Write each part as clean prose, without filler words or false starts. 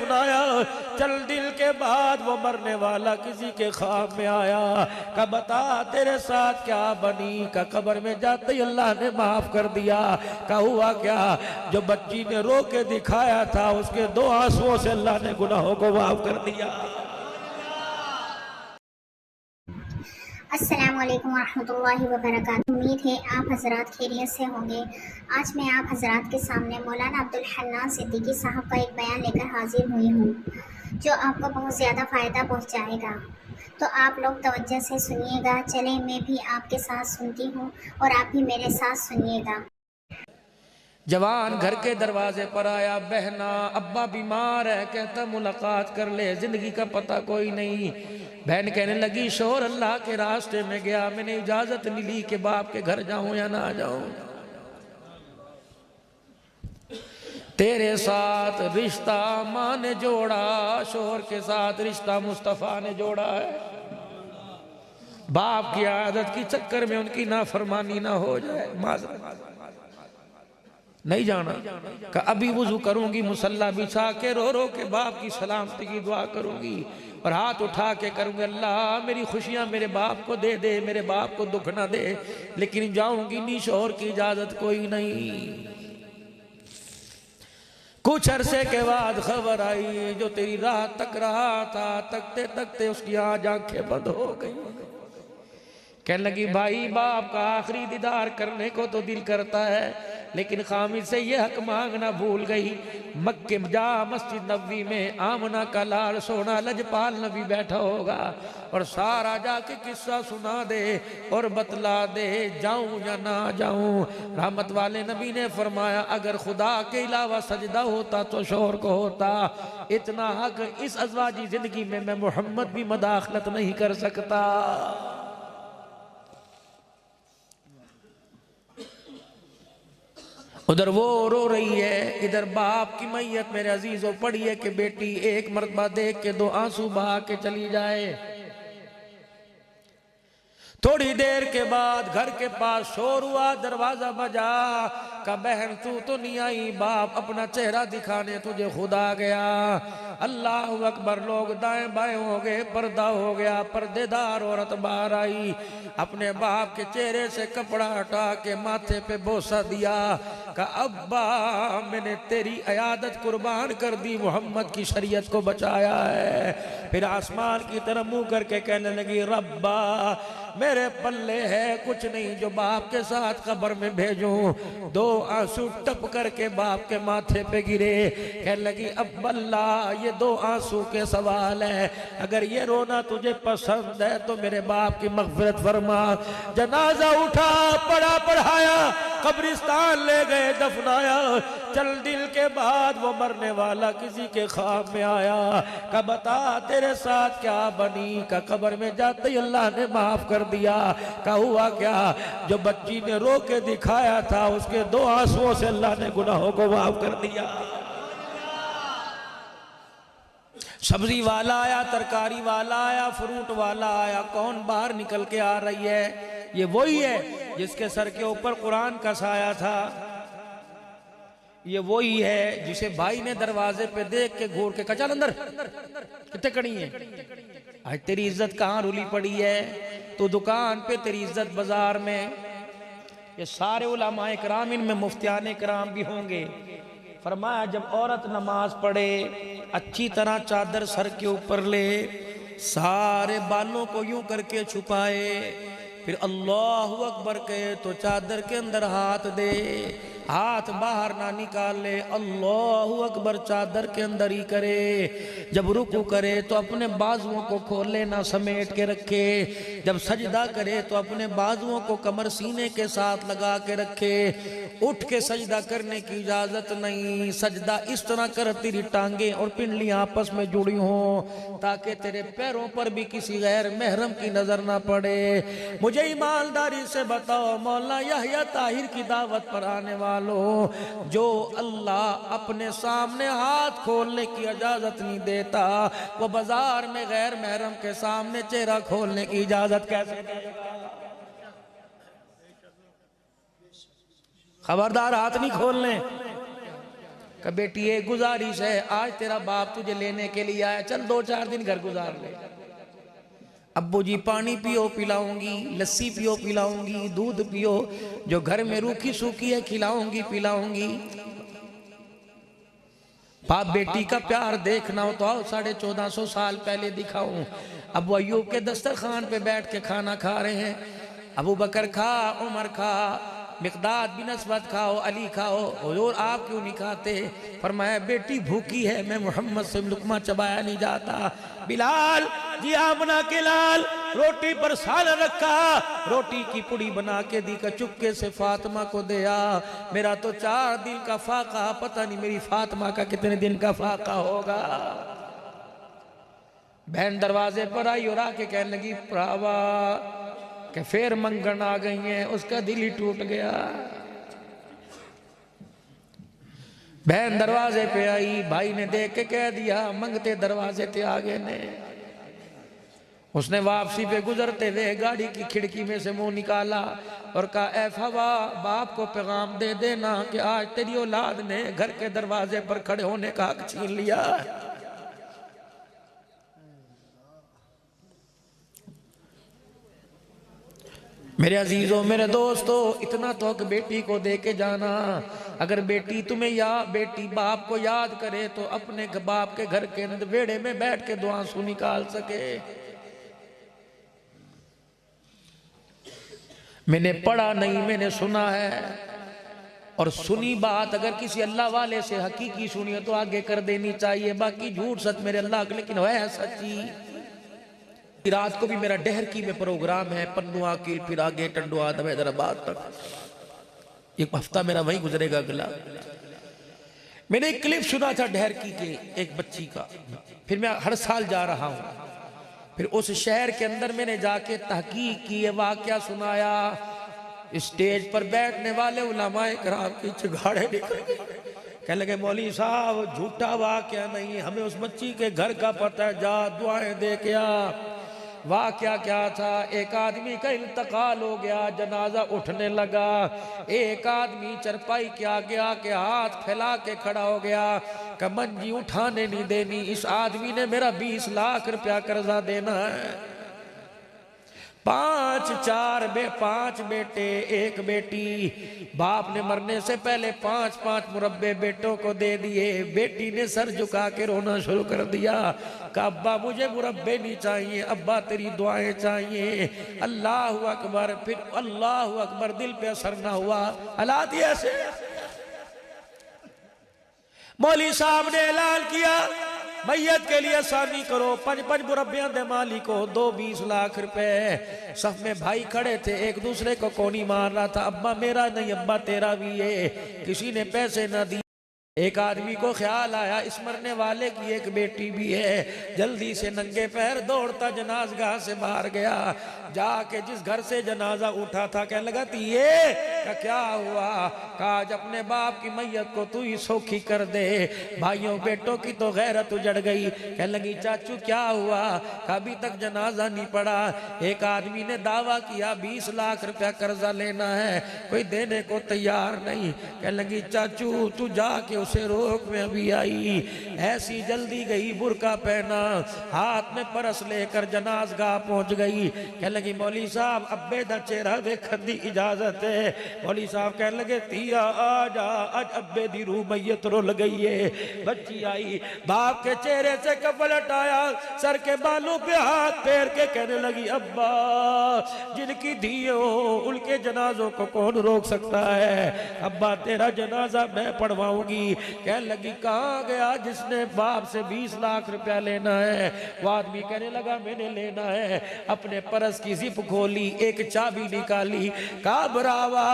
दफनाया। चल दिल के बाद वो मरने वाला किसी के ख्वाब में आया, का बता तेरे साथ क्या बनी, का कब्र में जाते ही अल्लाह ने माफ कर दिया। का हुआ क्या, जो बच्ची ने रो के दिखाया था उसके 2 आंसुओं से अल्लाह ने गुनाहों को माफ कर दिया। अस्सलामु अलैकुम वरहमतुल्लाहि वबरकातुहू। उम्मीद है आप हजरात खैरियत से होंगे। आज मैं आप हजरात के सामने मौलाना अब्दुल हन्नान सिद्दीकी साहब का एक बयान लेकर हाजिर हुई हूँ, जो आपको बहुत ज़्यादा फ़ायदा पहुँचाएगा। तो आप लोग तवज्जो से सुनिएगा। चलें मैं भी आपके साथ सुनती हूँ और आप भी मेरे साथ सुनिएगा। जवान घर के दरवाजे पर आया, बहना अब्बा बीमार है, कहता मुलाकात कर ले, जिंदगी का पता कोई नहीं। बहन कहने लगी शोर अल्लाह के रास्ते में गया, मैंने इजाजत मिली कि बाप के घर जाऊं या ना जाऊं। तेरे साथ रिश्ता माँ ने जोड़ा, शोहर के साथ रिश्ता मुस्तफ़ा ने जोड़ा है। बाप की आदत की चक्कर में उनकी नाफरमानी ना हो जाए। माज़रत नहीं जाना का अभी वुजू करूंगी, मुसल्ला बिछा के रो रो के बाप की सलामती की दुआ करूंगी और हाथ उठा के करूंगी अल्लाह मेरी खुशियां मेरे बाप को दे दे, मेरे बाप को दुख ना दे, लेकिन जाऊंगी नहीं, शोहर की इजाजत कोई नहीं। कुछ अरसे के बाद खबर आई, जो तेरी राह तक रहा था, तकते तकते उसकी आज आंखें बंद हो गई। कहने लगी भाई बाप का आखिरी दीदार करने को तो दिल करता है, लेकिन खामिद से ये हक मांगना भूल गई। मक्के जा मस्जिद नबी में आमना का लाल सोना लजपाल नबी बैठा होगा और सारा जाके किस्सा सुना दे और बतला दे जाऊं या ना जाऊं। रहमत वाले नबी ने फरमाया अगर खुदा के अलावा सजदा होता तो शोहर को होता, इतना हक इस अज़वाजी जिंदगी में मैं मोहम्मद भी मदाखलत नहीं कर सकता। उधर वो रो रही है, इधर बाप की मैयत मेरे अजीजों पड़ी है कि बेटी एक मर्तबा देख के 2 आंसू बहा के चली जाए। थोड़ी देर के बाद घर के पास शोर हुआ, दरवाजा बजा, का बहन तू तो नहीं आई, बाप अपना चेहरा दिखाने तुझे खुद आ गया। अल्लाह अकबर, लोग दाएं बाएं हो गए, पर्दा हो गया, पर्देदार औरत बाहर आई, अपने बाप के चेहरे से कपड़ा हटा के माथे पे बोसा दिया, का अब्बा मैंने तेरी अयादत कुर्बान कर दी, मोहम्मद की शरीयत को बचाया है। फिर आसमान की तरफ मुंह करके कहने लगी रब्बा मेरे पल्ले है कुछ नहीं जो बाप के साथ कब्र में भेजूं। 2 आंसू टप करके बाप के माथे पे गिरे। कहने लगी अब अल्लाह ये 2 आंसू के सवाल है, अगर ये रोना तुझे पसंद है तो मेरे बाप की मग़फ़िरत फरमा। जनाजा उठा, पढ़ा पढ़ाया, कब्रिस्तान ले गए, दफनाया। चल दिल के बाद वो मरने वाला किसी के ख्वाब में आया, का बता तेरे साथ क्या बनी, का कब्र में जाते ही अल्लाह ने माफ कर दिया। का हुआ क्या, जो बच्ची ने रो के दिखाया था उसके 2 आंसुओं से अल्लाह ने गुनाहों को माफ कर दिया। सब्जी वाला आया, तरकारी वाला आया, फ्रूट वाला आया, कौन बाहर निकल के आ रही है? ये वही है जिसके सर के ऊपर कुरान का साया था। ये वही है जिसे भाई ने दरवाजे पे देख के घूर के कहा चल अंदर, कितने कड़ी है, आज तेरी इज्जत कहाँ रुली पड़ी है, तो दुकान पे तेरी इज्जत बाजार में। ये सारे उलमाए कराम, इनमें मुफ्तियाने कराम भी होंगे। फरमाया जब औरत नमाज पढ़े अच्छी तरह चादर सर के ऊपर ले, सारे बालों को यूं करके छुपाए, फिर अल्लाहु अकबर कहे तो चादर के अंदर हाथ दे, हाथ बाहर ना निकाले, अल्लाहु अकबर चादर के अंदर ही करे। जब रुकू करे तो अपने बाजुओं को खोले ना समेट के रखे, जब सजदा करे तो अपने बाजुओं को कमर सीने के साथ लगा के रखे। उठ के सजदा करने की इजाजत नहीं, सजदा इस तरह कर तेरी टांगे और पिंडलियां आपस में जुड़ी हों ताकि तेरे पैरों पर भी किसी गैर महरम की नजर ना पड़े। मुझे ईमानदारी से बताओ मौला यहया ताहिर की दावत पर आने वालों, जो अल्लाह अपने सामने हाथ खोलने की इजाजत नहीं देता, वो बाजार में गैर महरम के सामने चेहरा खोलने की इजाजत कैसे देगा? खबरदार हाथ नहीं खोलने। कि बेटी एक गुजारिश है, आज तेरा बाप तुझे लेने के लिए आया, चल 2-4 दिन घर गुजार ले। अब्बू जी पानी पियो पिलाऊंगी, लस्सी पियो पिलाऊंगी, दूध पियो, जो घर में रूखी सूखी है खिलाऊंगी पिलाऊंगी। बाप बेटी का प्यार देखना हो तो आओ 1450 साल पहले दिखाऊं। अबू अयूब के दस्तरखान पे बैठ के खाना खा रहे हैं। अबू बकर खा, उमर खा, मिक़दाद बिन अस्वद खाओ, अली खाओ, हुजूर आप क्यों नहीं खाते? फरमाया बेटी भूखी है, मैं मोहम्मद से लुकमा चबाया नहीं जाता। बिलाल जी आमना के लाल रोटी पर सालन रखा, रोटी की पुड़ी बना के दी का चुपके से फातिमा को दिया। मेरा तो 4 दिन का फाका, पता नहीं मेरी फातिमा का कितने दिन का फाका होगा। बहन दरवाजे पर आई और आके कहने लगी भरावा कि फिर मंगन आ गई है। उसका दिल ही टूट गया। बहन दरवाजे पे आई, भाई ने देख के कह दिया मंगते दरवाजे ते आ गए ने। उसने वापसी पे गुजरते हुए गाड़ी की खिड़की में से मुंह निकाला और कहा ऐ फवा, बाप को पैगाम दे देना कि आज तेरी औलाद ने घर के दरवाजे पर खड़े होने का हक छीन लिया। मेरे अजीजों, मेरे दोस्तों, इतना तो हक बेटी को दे के जाना। अगर बेटी तुम्हें बेटी बाप को याद करे तो अपने बाप के घर के अंदर वेड़े में बैठ के दो आंसू निकाल सके। मैंने पढ़ा नहीं, मैंने सुना है, और सुनी बात अगर किसी अल्लाह वाले से हकीकी सुनी हो तो आगे कर देनी चाहिए। बाकी झूठ सच मेरे अल्लाह के, लेकिन है सच्ची। रात को भी मेरा डहर की में प्रोग्राम है, पन्नुआ की, फिर आगे टंडुआ हैदराबाद तक। एक हफ्ता मेरा वहीं गुजरेगा अगला। मैंने एक क्लिप सुना था डहर की के एक बच्ची का, फिर मैं हर साल जा रहा हूं। फिर उस शहर के अंदर मैंने जाके तहकीक की, ये वाकया सुनाया। स्टेज पर बैठने वाले उलमाए कराम की चिगाड़े निकल गए। कहने लगे मौलवी साहब झूठा वाकया नहीं, हमें उस बच्ची के घर का पता है, जा दुआएं दे के आ। वाकया क्या था? एक आदमी का इंतकाल हो गया, जनाजा उठने लगा। एक आदमी चरपाई के आगे आके हाथ फैला के खड़ा हो गया कि मंजी उठाने नहीं देनी, इस आदमी ने मेरा 20 लाख रुपया कर्जा देना है। 5 बेटे 1 बेटी। बाप ने मरने से पहले 5-5 मुरब्बे बेटों को दे दिए। बेटी ने सर झुका के रोना शुरू कर दिया कि अब्बा मुझे मुरब्बे नहीं चाहिए, अब्बा तेरी दुआएं चाहिए। अल्लाह अकबर, फिर अल्लाह अकबर, दिल पे असर ना हुआ। हालात ही ऐसे। मौलवी साहब ने ऐलान किया मैयत के लिए आसानी करो, 5 मुरब्बियां दे माली को दो 20 लाख रुपए। सफ में भाई खड़े थे, एक दूसरे को कोनी मार रहा था, अब्बा मेरा नहीं अब्बा तेरा भी है। किसी ने पैसे न दिए। एक आदमी को ख्याल आया इस मरने वाले की एक बेटी भी है। जल्दी से नंगे पैर दौड़ता जनाजगाह से बाहर गया। जाके जिस घर से जनाजा उठा था कहने लगा ये क्या हुआ? काज अपने बाप की मैयत को तू ही सौखी कर दे। भाइयों बेटों की तो गैरत उजड़ गई। कहने लगी चाचू क्या हुआ? अभी तक जनाजा नहीं पड़ा। एक आदमी ने दावा किया 20 लाख रुपया कर्जा लेना है, कोई देने को तैयार नहीं। कहने लगी चाचू तू जाके उसे रोक, में अभी आई। ऐसी जल्दी गई, बुरका पहना, हाथ में परस लेकर जनाजगाह पहुंच गई। कहने लगी मौली साहब अब्बे दा चेहरा देखने दी इजाजत है। मौली साहब कहने लगे तिया आ जा, आज अब्बे दी रूह मैयत रुल गई है। बच्ची आई, बाप के चेहरे से कपड़ा हटाया, सर के बालों पे हाथ फेर के कहने लगी अब्बा जिनकी धियो उनके जनाजों को कौन रोक सकता है? अब्बा तेरा जनाजा मैं पढ़वाऊंगी। कहने लगी कहाँ गया जिसने बाप से 20 लाख रुपया लेना है? वो आदमी कहने लगा मैंने लेना है। अपने परस की जिप खोली, एक चाबी निकाली, कहा बरावा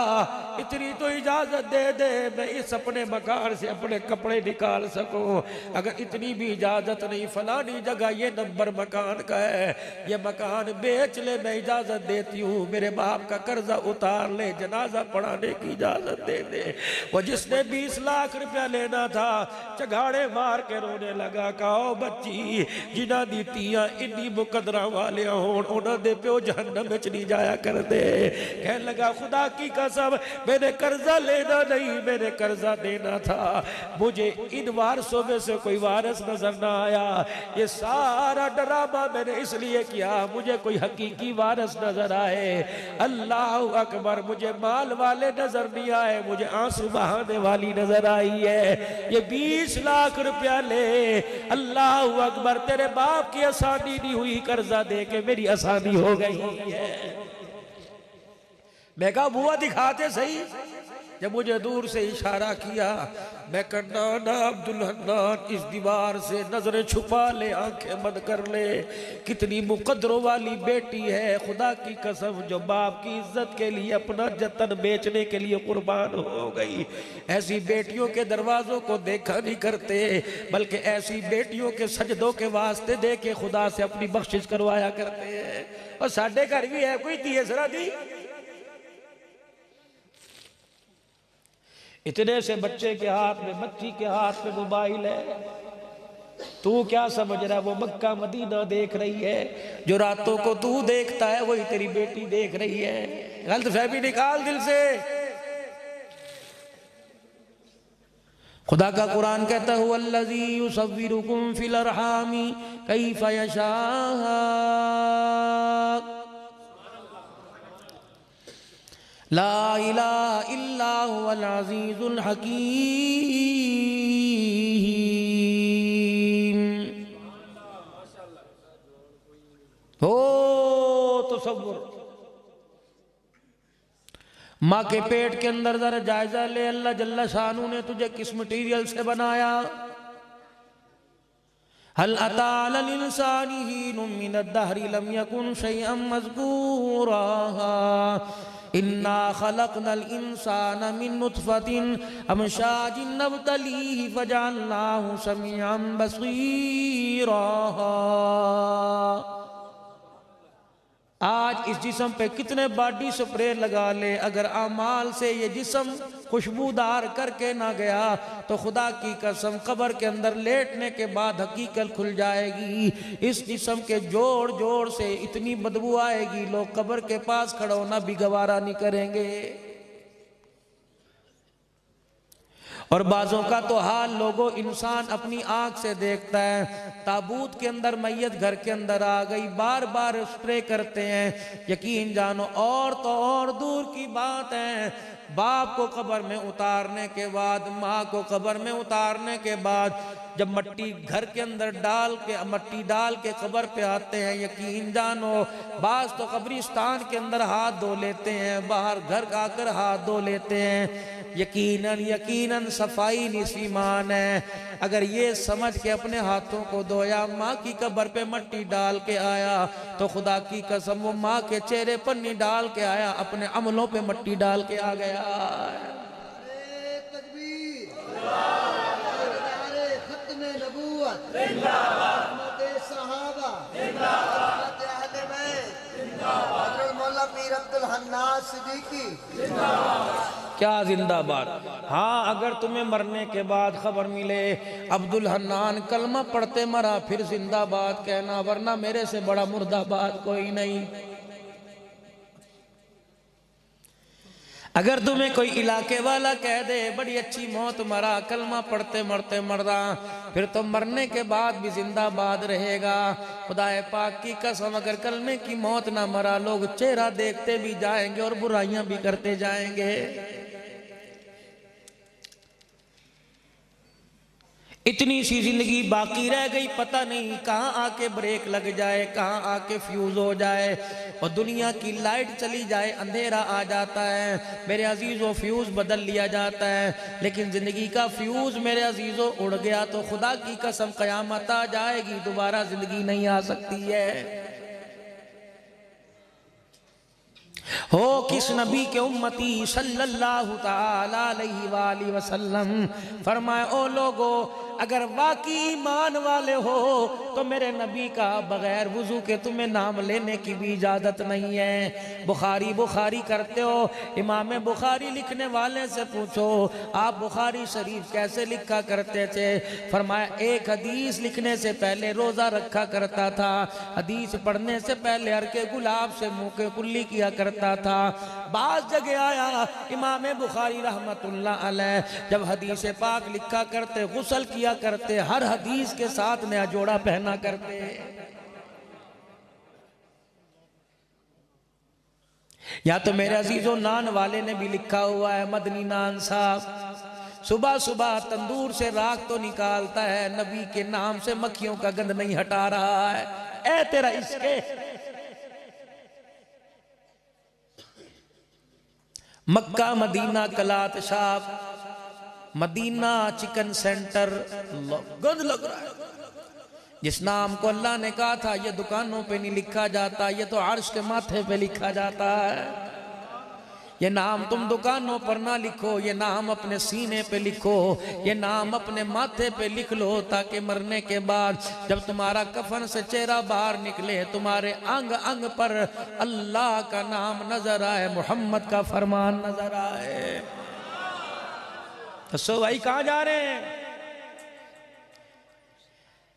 इतनी तो इजाजत दे दे मैं इस अपने मकान से अपने कपड़े निकाल सकूं। अगर इतनी भी इजाजत नहीं, फलानी जगह ये नंबर मकान का है, ये मकान बेच ले, मैं इजाजत देती हूँ। मेरे बाप का कर्जा उतार ले, जनाजा पढ़ाने की इजाजत दे दे। वो जिसने 20 लाख रुपया फैसला लेना था। चगाड़े मार के रोने लगा, कहो बच्ची जिन्हां दी धीआं इन्नी मुकदरा वालियां होण उन्हां दे प्यो जहन्नम विच नहीं जाया करदे। कहने लगा खुदा की कसम मैंने कर्जा लेना नहीं, मैंने कर्जा देना था। मुझे इन वारसों में से कोई वारिस नजर ना आया। ये सारा ड्रामा मैंने इसलिए किया मुझे कोई हकीकी वारिस नजर आए। अल्लाह अकबर, मुझे माल वाले नजर नहीं आए, मुझे आंसू बहाने वाली नजर आई है। ये 20 लाख रुपया ले, अल्लाह अकबर, तेरे बाप की आसानी नहीं हुई, कर्जा दे के मेरी आसानी हो गई है। मैं कहा बुआ दिखाते सही। जब मुझे दूर से इशारा किया, मैं कहना ना अब्दुल हन्नान इस दीवार से नजरें छुपा ले, आंखें बंद कर ले। कितनी मुकद्दरों वाली बेटी है, खुदा की कसम, जो बाप की इज्जत के लिए अपना जतन बेचने के लिए कुर्बान हो गई। ऐसी बेटियों के दरवाजों को देखा नहीं करते, बल्कि ऐसी बेटियों के सजदों के वास्ते दे के खुदा से अपनी बख्शिश करवाया करते हैं। और साढ़े घर भी है कोई तीसरा दी। इतने से बच्चे के हाथ में, बच्ची के हाथ में मोबाइल है। तू क्या समझ रहा है वो मक्का मदीना देख रही है? जो रातों को तू देखता है वही तेरी बेटी देख रही है। गलत फहमी निकाल दिल से। खुदा का कुरान कहता है वल्लज़ी युसव्विरुकुम फिल अरहामी कैफ़ यशा। ला इलाहा इल्ला हुवल अज़ीज़ुल हकीम। हो तसव्वुर, माँ के पेट के अंदर जरा जायजा ले, अल्लाह जल्ला शानू ने तुझे किस मटीरियल से बनाया। हल अता अलल इंसानी हीनुम मिनद दहरी लम यकुन शैअन मज़कूरा। इन्ना खलक़नल इंसाना मिन नुत्फ़तिन अमशाजिन नब्तलीहि फजअलनाहु समीअन बसीरा। आज इस जिस्म पे कितने बॉडी स्प्रे लगा ले, अगर आमाल से ये जिस्म खुशबूदार करके ना गया तो खुदा की कसम कब्र के अंदर लेटने के बाद हकीकत खुल जाएगी। इस जिस्म के जोड़ जोड़ से इतनी बदबू आएगी, लोग कब्र के पास खड़ा होना भी गवारा नहीं करेंगे। और बाजों का तो हाल लोगों इंसान अपनी आंख से देखता है। ताबूत के अंदर मैयत घर के अंदर आ गई, बार बार स्प्रे करते हैं। यकीन जानो और तो और दूर की बात है, बाप को कब्र में उतारने के बाद, माँ को कब्र में उतारने के बाद जब मट्टी घर के अंदर मट्टी डाल के कब्र पे आते हैं, यकीन जानो बाज तो कब्रिस्तान के अंदर हाथ धो लेते हैं, बाहर घर आकर हाथ धो लेते हैं। यकीनन यकीनन सफाई निसीमान है। अगर ये समझ के अपने हाथों को धोया, माँ की कब्र पे मट्टी डाल के आया, तो खुदा की कसम वो माँ के चेहरे पर नहीं डाल के आया, अपने अमलों पे मट्टी डाल के आ गया। क्या जिंदाबाद। हाँ, अगर तुम्हें मरने के बाद खबर मिले अब्दुल हन्नान कलमा पढ़ते मरा, फिर जिंदाबाद कहना, वरना मेरे से बड़ा मुर्दाबाद कोई नहीं। अगर तुम्हें कोई इलाके वाला कह दे बड़ी अच्छी मौत मरा, कलमा पढ़ते मरते मरदा, फिर तो मरने के बाद भी जिंदाबाद रहेगा। खुदाए पाक की कसम, अगर कलमे की मौत ना मरा, लोग चेहरा देखते भी जाएंगे और बुराइयां भी करते जाएंगे। इतनी सी जिंदगी बाकी रह गई, पता नहीं कहाँ आके ब्रेक लग जाए, कहाँ आके फ्यूज हो जाए और दुनिया की लाइट चली जाए, अंधेरा आ जाता है। मेरे अजीजों फ्यूज बदल लिया जाता है, लेकिन जिंदगी का फ्यूज मेरे अजीजों उड़ गया तो खुदा की कसम कयामत आ जाएगी, दोबारा जिंदगी नहीं आ सकती है। हो किस नबी के उम्मती सल्लल्लाहु ताला अलैहि वसल्लम। फरमाए ओ लोगो, अगर वाकई ईमान वाले हो तो मेरे नबी का बगैर वुजू के तुम्हें नाम लेने की भी इजाज़त नहीं है। बुखारी बुखारी करते हो, इमाम बुखारी लिखने वाले से पूछो आप बुखारी शरीफ कैसे लिखा करते थे। फरमाया एक हदीस लिखने से पहले रोज़ा रखा करता था, हदीस पढ़ने से पहले हरके गुलाब से मुँह के कुल्ली किया करता था। बाज जगह आया इमाम बुखारी रहमतुल्लाह अलैह जब हदीस पाक लिखा करते, गुस्ल किया करते, हर हदीस के साथ नया जोड़ा पहना करते। या तो मेरे अजीजों नान वाले ने भी लिखा हुआ है, मदनी नान साहब सुबह सुबह तंदूर से राख तो निकालता है, नबी के नाम से मक्खियों का गंध नहीं हटा रहा है। ए तेरा इसके मक्का मदीना कलात शाप मदीना चिकन सेंटर गंद लग रहा है। जिस नाम को अल्लाह ने कहा था ये दुकानों पे नहीं लिखा जाता, ये तो अर्श के माथे पे लिखा जाता है। ये नाम तुम दुकानों पर ना लिखो, ये नाम अपने सीने पे लिखो, ये नाम अपने माथे पे लिख लो, ताकि मरने के बाद जब तुम्हारा कफन से चेहरा बाहर निकले तुम्हारे अंग अंग पर अल्लाह का नाम नजर आए, मोहम्मद का फरमान नजर आए। तो भाई कहां जा रहे हैं?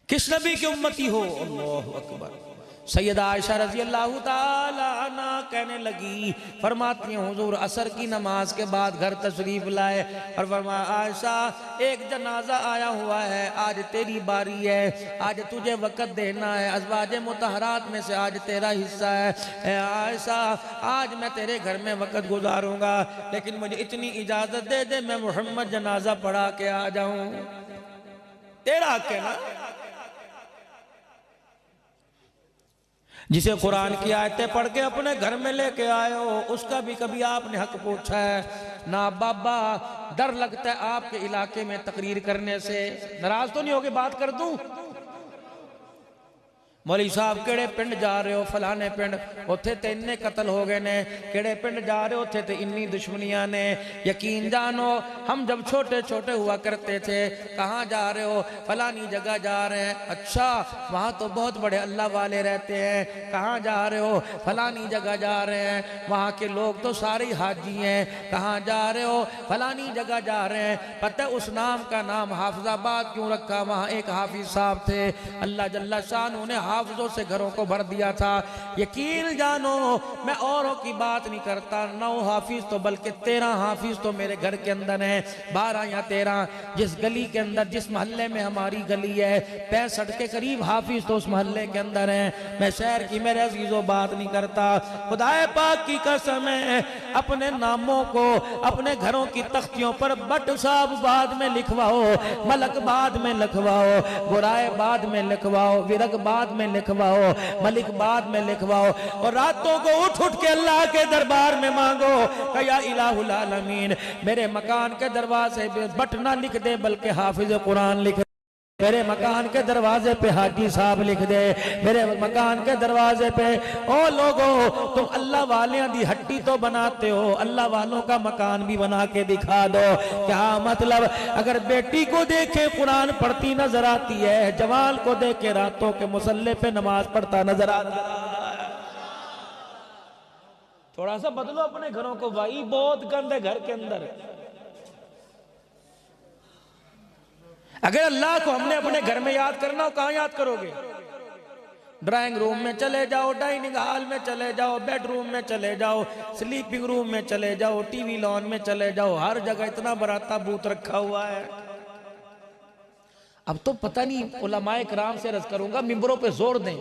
किस नबी की उम्मती हो? अल्लाहु अकबर। सैयदा आयशा रजी अल्लाह ताला अन्हा कहने लगी, फरमाती हैं हुजूर असर की नमाज के बाद घर तशरीफ लाए और फरमाया आयशा एक जनाजा आया हुआ है, आज तेरी बारी है, आज तुझे वक़्त देना है, अज़वाजे मुतहरात में से आज तेरा हिस्सा है। ए आयशा आज मैं तेरे घर में वक़्त गुजारूंगा, लेकिन मुझे इतनी इजाज़त दे दे मैं मोहम्मद जनाजा पढ़ा के आ जाऊं। तेरा हक है ना। जिसे कुरान की आयतें पढ़ के अपने घर में लेके आए हो उसका भी कभी आपने हक पूछा है ना? बाबा डर लगता है आपके इलाके में तकरीर करने से, नाराज तो नहीं होगे बात कर दूं? मौलवी साहब केड़े पिंड जा रहे हो? फलाने पिंड, उत्थे ते इन्ने कतल हो गए ने। केड़े पिंड जा रहे हो? उत्थे ते इन्नी दुश्मनियां ने। यकीन जानो हम जब छोटे छोटे हुआ करते थे, कहाँ जा रहे हो? फलानी जगह जा रहे हैं। अच्छा वहाँ तो बहुत बड़े अल्लाह वाले रहते हैं। कहाँ जा रहे हो? फलानी जगह जा रहे हैं, वहाँ के लोग तो सारे हाजी हैं। कहाँ जा रहे हो? फलानी जगह जा रहे हैं। पता है उस नाम का नाम हाफिजाबाद क्यों रखा? वहाँ एक हाफिज साहब थे, अल्लाह जल्ला शान उन्हें हाफिजों से घरों को भर दिया था। यकीन जानो मैं औरों की बात नहीं करता, 9 हाफिज तो बल्कि 13 हाफिज तो मेरे घर के अंदर हैं, 12 या 13। जिस गली के अंदर, जिस मोहल्ले में हमारी गली है, 65 के करीब हाफिज तो उस मोहल्ले के अंदर हैं। मैं शहर की मेरे अजीजों बात नहीं करता, खुदाए पाक की कसम है, अपने नामों को अपने घरों की तख्तियों पर बट साहब बाद में लिखवाओ, मलक बाद में लिखवाओ, बुराए बाद में लिखवाओ, विरक बाद में लिखवाओ, मलिक बाद में लिखवाओ, और रातों को उठ उठ के अल्लाह के दरबार में मांगो कि या इलाहुल आलमीन मेरे मकान के दरवाजे पे बट ना लिख दे बल्कि हाफिज कुरान लिख, मेरे मकान के दरवाजे पे हाजी साहब लिख दे, मेरे मकान के दरवाजे पे। ओ लोगो तुम अल्लाह वालियां दी हट्टी तो बनाते हो, अल्लाह वालों का मकान भी बना के दिखा दो। क्या मतलब? अगर बेटी को देखे कुरान पढ़ती नजर आती है, जवान को देखे रातों के मुसल्ले पे नमाज पढ़ता नजर आता है। थोड़ा सा बदलो अपने घरों को भाई, बहुत गंद है घर के अंदर। अगर अल्लाह को हमने अपने घर में याद करना हो, कहां याद करोगे? ड्राइंग रूम में चले जाओ, डाइनिंग हॉल में चले जाओ, बेडरूम में चले जाओ, स्लीपिंग रूम में चले जाओ, टीवी लॉन में चले जाओ, हर जगह इतना बड़ा ताबूत रखा हुआ है। अब तो पता नहीं, उलमाए कराम से अर्ज करूंगा, मिंबरों पे जोर दें।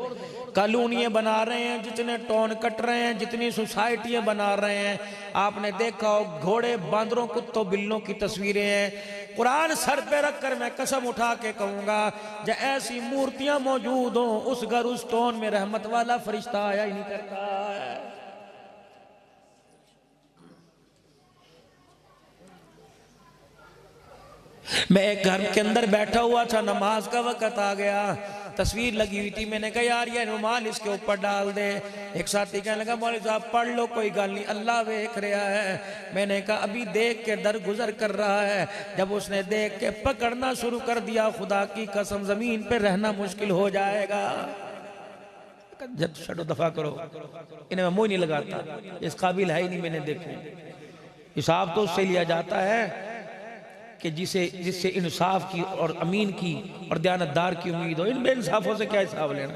कॉलोनियां बना रहे हैं, जितने टॉन कट रहे हैं, जितनी सोसाइटियां बना रहे हैं, आपने देखा हो घोड़े, बांदरों, कुत्तों, बिल्लों की तस्वीरें हैं। कुरान सर पे रखकर मैं कसम उठा के कहूंगा, जब ऐसी मूर्तियां मौजूद हों उस घर, उस टॉन में रहमत वाला फरिश्ता आया ही नहीं करता है। मैं एक घर के अंदर बैठा हुआ था, नमाज का वक्त आ गया, तस्वीर लगी हुई थी, मैंने कहा यार ये रुमाल इसके ऊपर डाल दे। एक साथी कहने लगा मौलवी साहब पढ़ लो, कोई गल नहीं, अल्लाह देख रहा है। मैंने कहा अभी देख के दर गुजर कर रहा है। जब उसने देख के पकड़ना शुरू कर दिया, खुदा की कसम जमीन पे रहना मुश्किल हो जाएगा। जब छड़ो दफा करो, इन्हें मुंह नहीं लगाता, इस काबिल है ही नहीं। मैंने देखो हिसाब तो उससे लिया जाता है कि जिससे इंसाफ की और अमीन की और दयानतदार की उम्मीद हो। इन बेइंसाफों से क्या हिसाब लेना।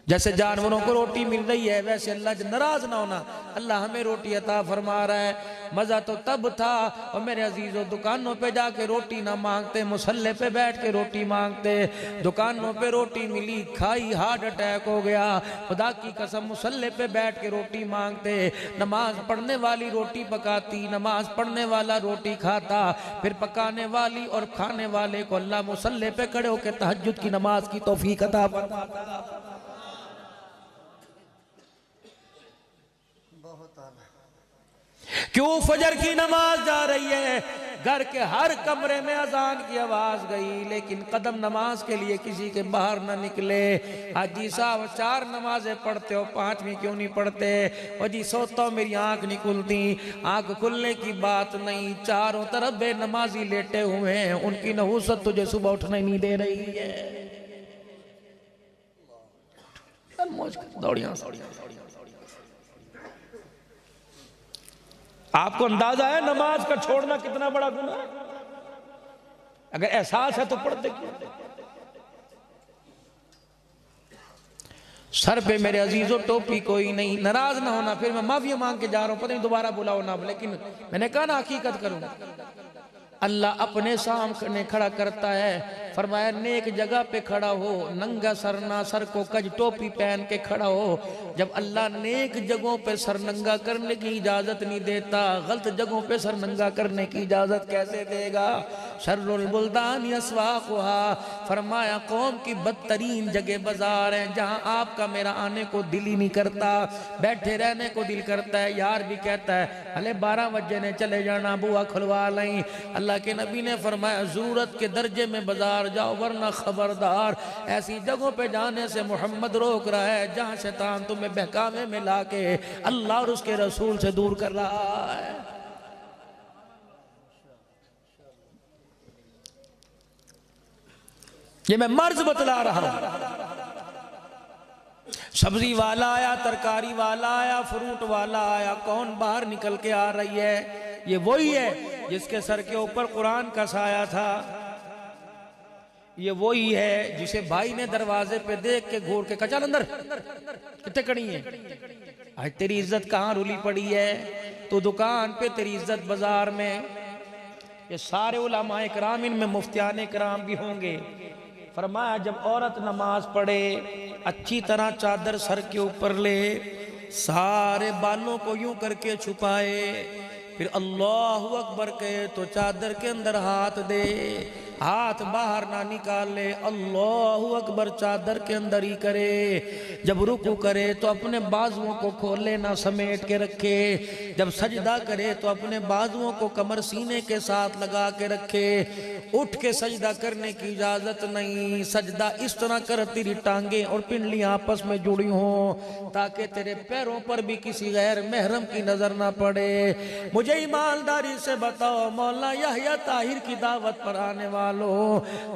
जैसे जानवरों को रोटी मिल रही है वैसे अल्लाह से नाराज ना होना। अल्लाह हमें रोटी अता फरमा रहा है। मजा तो तब था और मेरे अजीजों दुकानों पे जाके रोटी ना मांगते, मुसल्ले पे बैठ के रोटी मांगते। दुकानों पे रोटी मिली, खाई, हार्ट अटैक हो गया। खुदा की कसम मुसल्ले पे बैठ के रोटी मांगते। नमाज पढ़ने वाली रोटी पकाती, नमाज पढ़ने वाला रोटी खाता, फिर पकाने वाली और खाने वाले को अल्लाह मुसल्ले पे खड़े होकर तहज्जुद की नमाज की तौफीक अता फरमाता। क्यों फजर की नमाज जा रही है, घर के हर कमरे में अजान की आवाज गई, लेकिन कदम नमाज के लिए किसी के बाहर ना निकले। हाजी साहब 4 नमाजें पढ़ते हो, 5वीं क्यों नहीं पढ़ते? और जी सोता हूं मेरी आंख नहीं खुलती। आंख खुलने की बात नहीं, चारों तरफ बेनमाजी लेटे हुए हैं, उनकी नहुसत तुझे सुबह उठने नहीं दे रही है। दौड़ियां आपको अंदाजा है नमाज का छोड़ना कितना बड़ा गुनाह है? अगर एहसास है तो पढ़ते क्यों? सर पे मेरे अजीजों टोपी कोई नहीं, नाराज ना होना। फिर मैं माफी मांग के जा रहा हूं, पता नहीं दोबारा बुलाओ ना, लेकिन मैंने कहा ना हकीकत करूंगा। अल्लाह अपने सामने खड़ा करता है। फरमाया नेक जगह पे खड़ा हो, नंगा सर ना, सर को कज टोपी पहन के खड़ा हो। जब अल्लाह नेक जगहों पे सर नंगा करने की इजाजत नहीं देता, गलत जगहों पे सर नंगा करने की इजाजत कैसे देगा? शर्रुल बुल्दान अस्वाक़ुहा, फरमाया कौम की बदतरीन जगह बाजार है जहां आपका मेरा आने को दिल ही नहीं करता, बैठे रहने को दिल करता है। यार भी कहता है अले 12 बजे ने चले जाना, बुआ खुलवा लें। अल्लाह के नबी ने फरमाया जरूरत के दर्जे में बाजार जाओ, वरना खबरदार ऐसी जगहों पे जाने से मोहम्मद रोक रहा है जहां शैतान तुम्हें बहकावे में लाके अल्लाह और उसके रसूल से दूर कर रहा है। ये मैं मर्ज बतला रहा हूं। सब्जी वाला आया, तरकारी वाला आया, फ्रूट वाला आया, कौन बाहर निकल के आ रही है? ये वही है जिसके सर के ऊपर कुरान का साया था। ये वही है जिसे भाई ने दरवाजे पे देख के घूर के कहा चल अंदर, कितने कड़ी है? आज तेरी इज्जत कहाँ रुली पड़ी है? तो दुकान पे, तेरी इज्जत बाजार में। ये सारे उलमाए कराम, इनमें मुफ्तियाने कराम भी होंगे। फरमाया जब औरत नमाज पढ़े, अच्छी तरह चादर सर के ऊपर ले, सारे बालों को यूं करके छुपाए, फिर अल्लाहु अकबर कहे तो चादर के अंदर हाथ दे, हाथ बाहर ना निकाले, अल्लाहु अकबर चादर के अंदर ही करे। जब रुकू करे तो अपने बाजुओं को खोले ना, समेट के रखे। जब सजदा करे तो अपने बाजुओं को कमर सीने के साथ लगा के रखे। उठ के सजदा करने की इजाजत नहीं। सजदा इस तरह कर तेरी टांगे और पिंडलियां आपस में जुड़ी हों, ताकि तेरे पैरों पर भी किसी गैर महरम की नजर ना पड़े। मुझे ईमानदारी से बताओ, मौला यहया ताहिर की दावत पर आने वालों,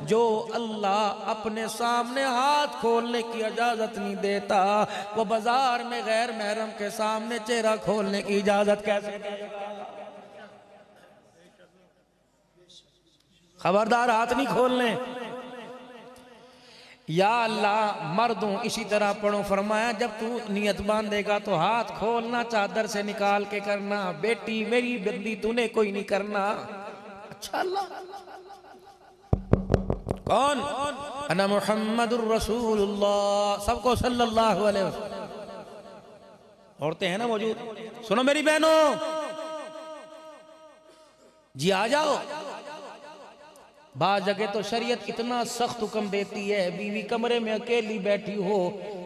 जो अल्लाह अपने सामने हाथ खोलने की इजाजत नहीं देता, वो बाजार में गैर महरम के सामने चेहरा खोलने की इजाजत कैसे देगा? खबरदार हाथ नहीं खोलने। या अल्लाह मर्दों इसी तरह पढ़ो। फरमाया जब तू नियत बांधेगा तो हाथ खोलना, चादर से निकाल के करना। बेटी मेरी बंदी तूने कोई नहीं करना। अच्छा अल्लाह कौन? अना मुहम्मदुर रसूलुल्लाह, सबको सल्लल्लाहु अलैहि वसल्लम। औरतें हैं ना मौजूद? सुनो मेरी बहनों जी, आ जाओ। बाज़ जगह तो शरीयत इतना सख्त हुक्म देती है, बीवी कमरे में अकेली बैठी हो,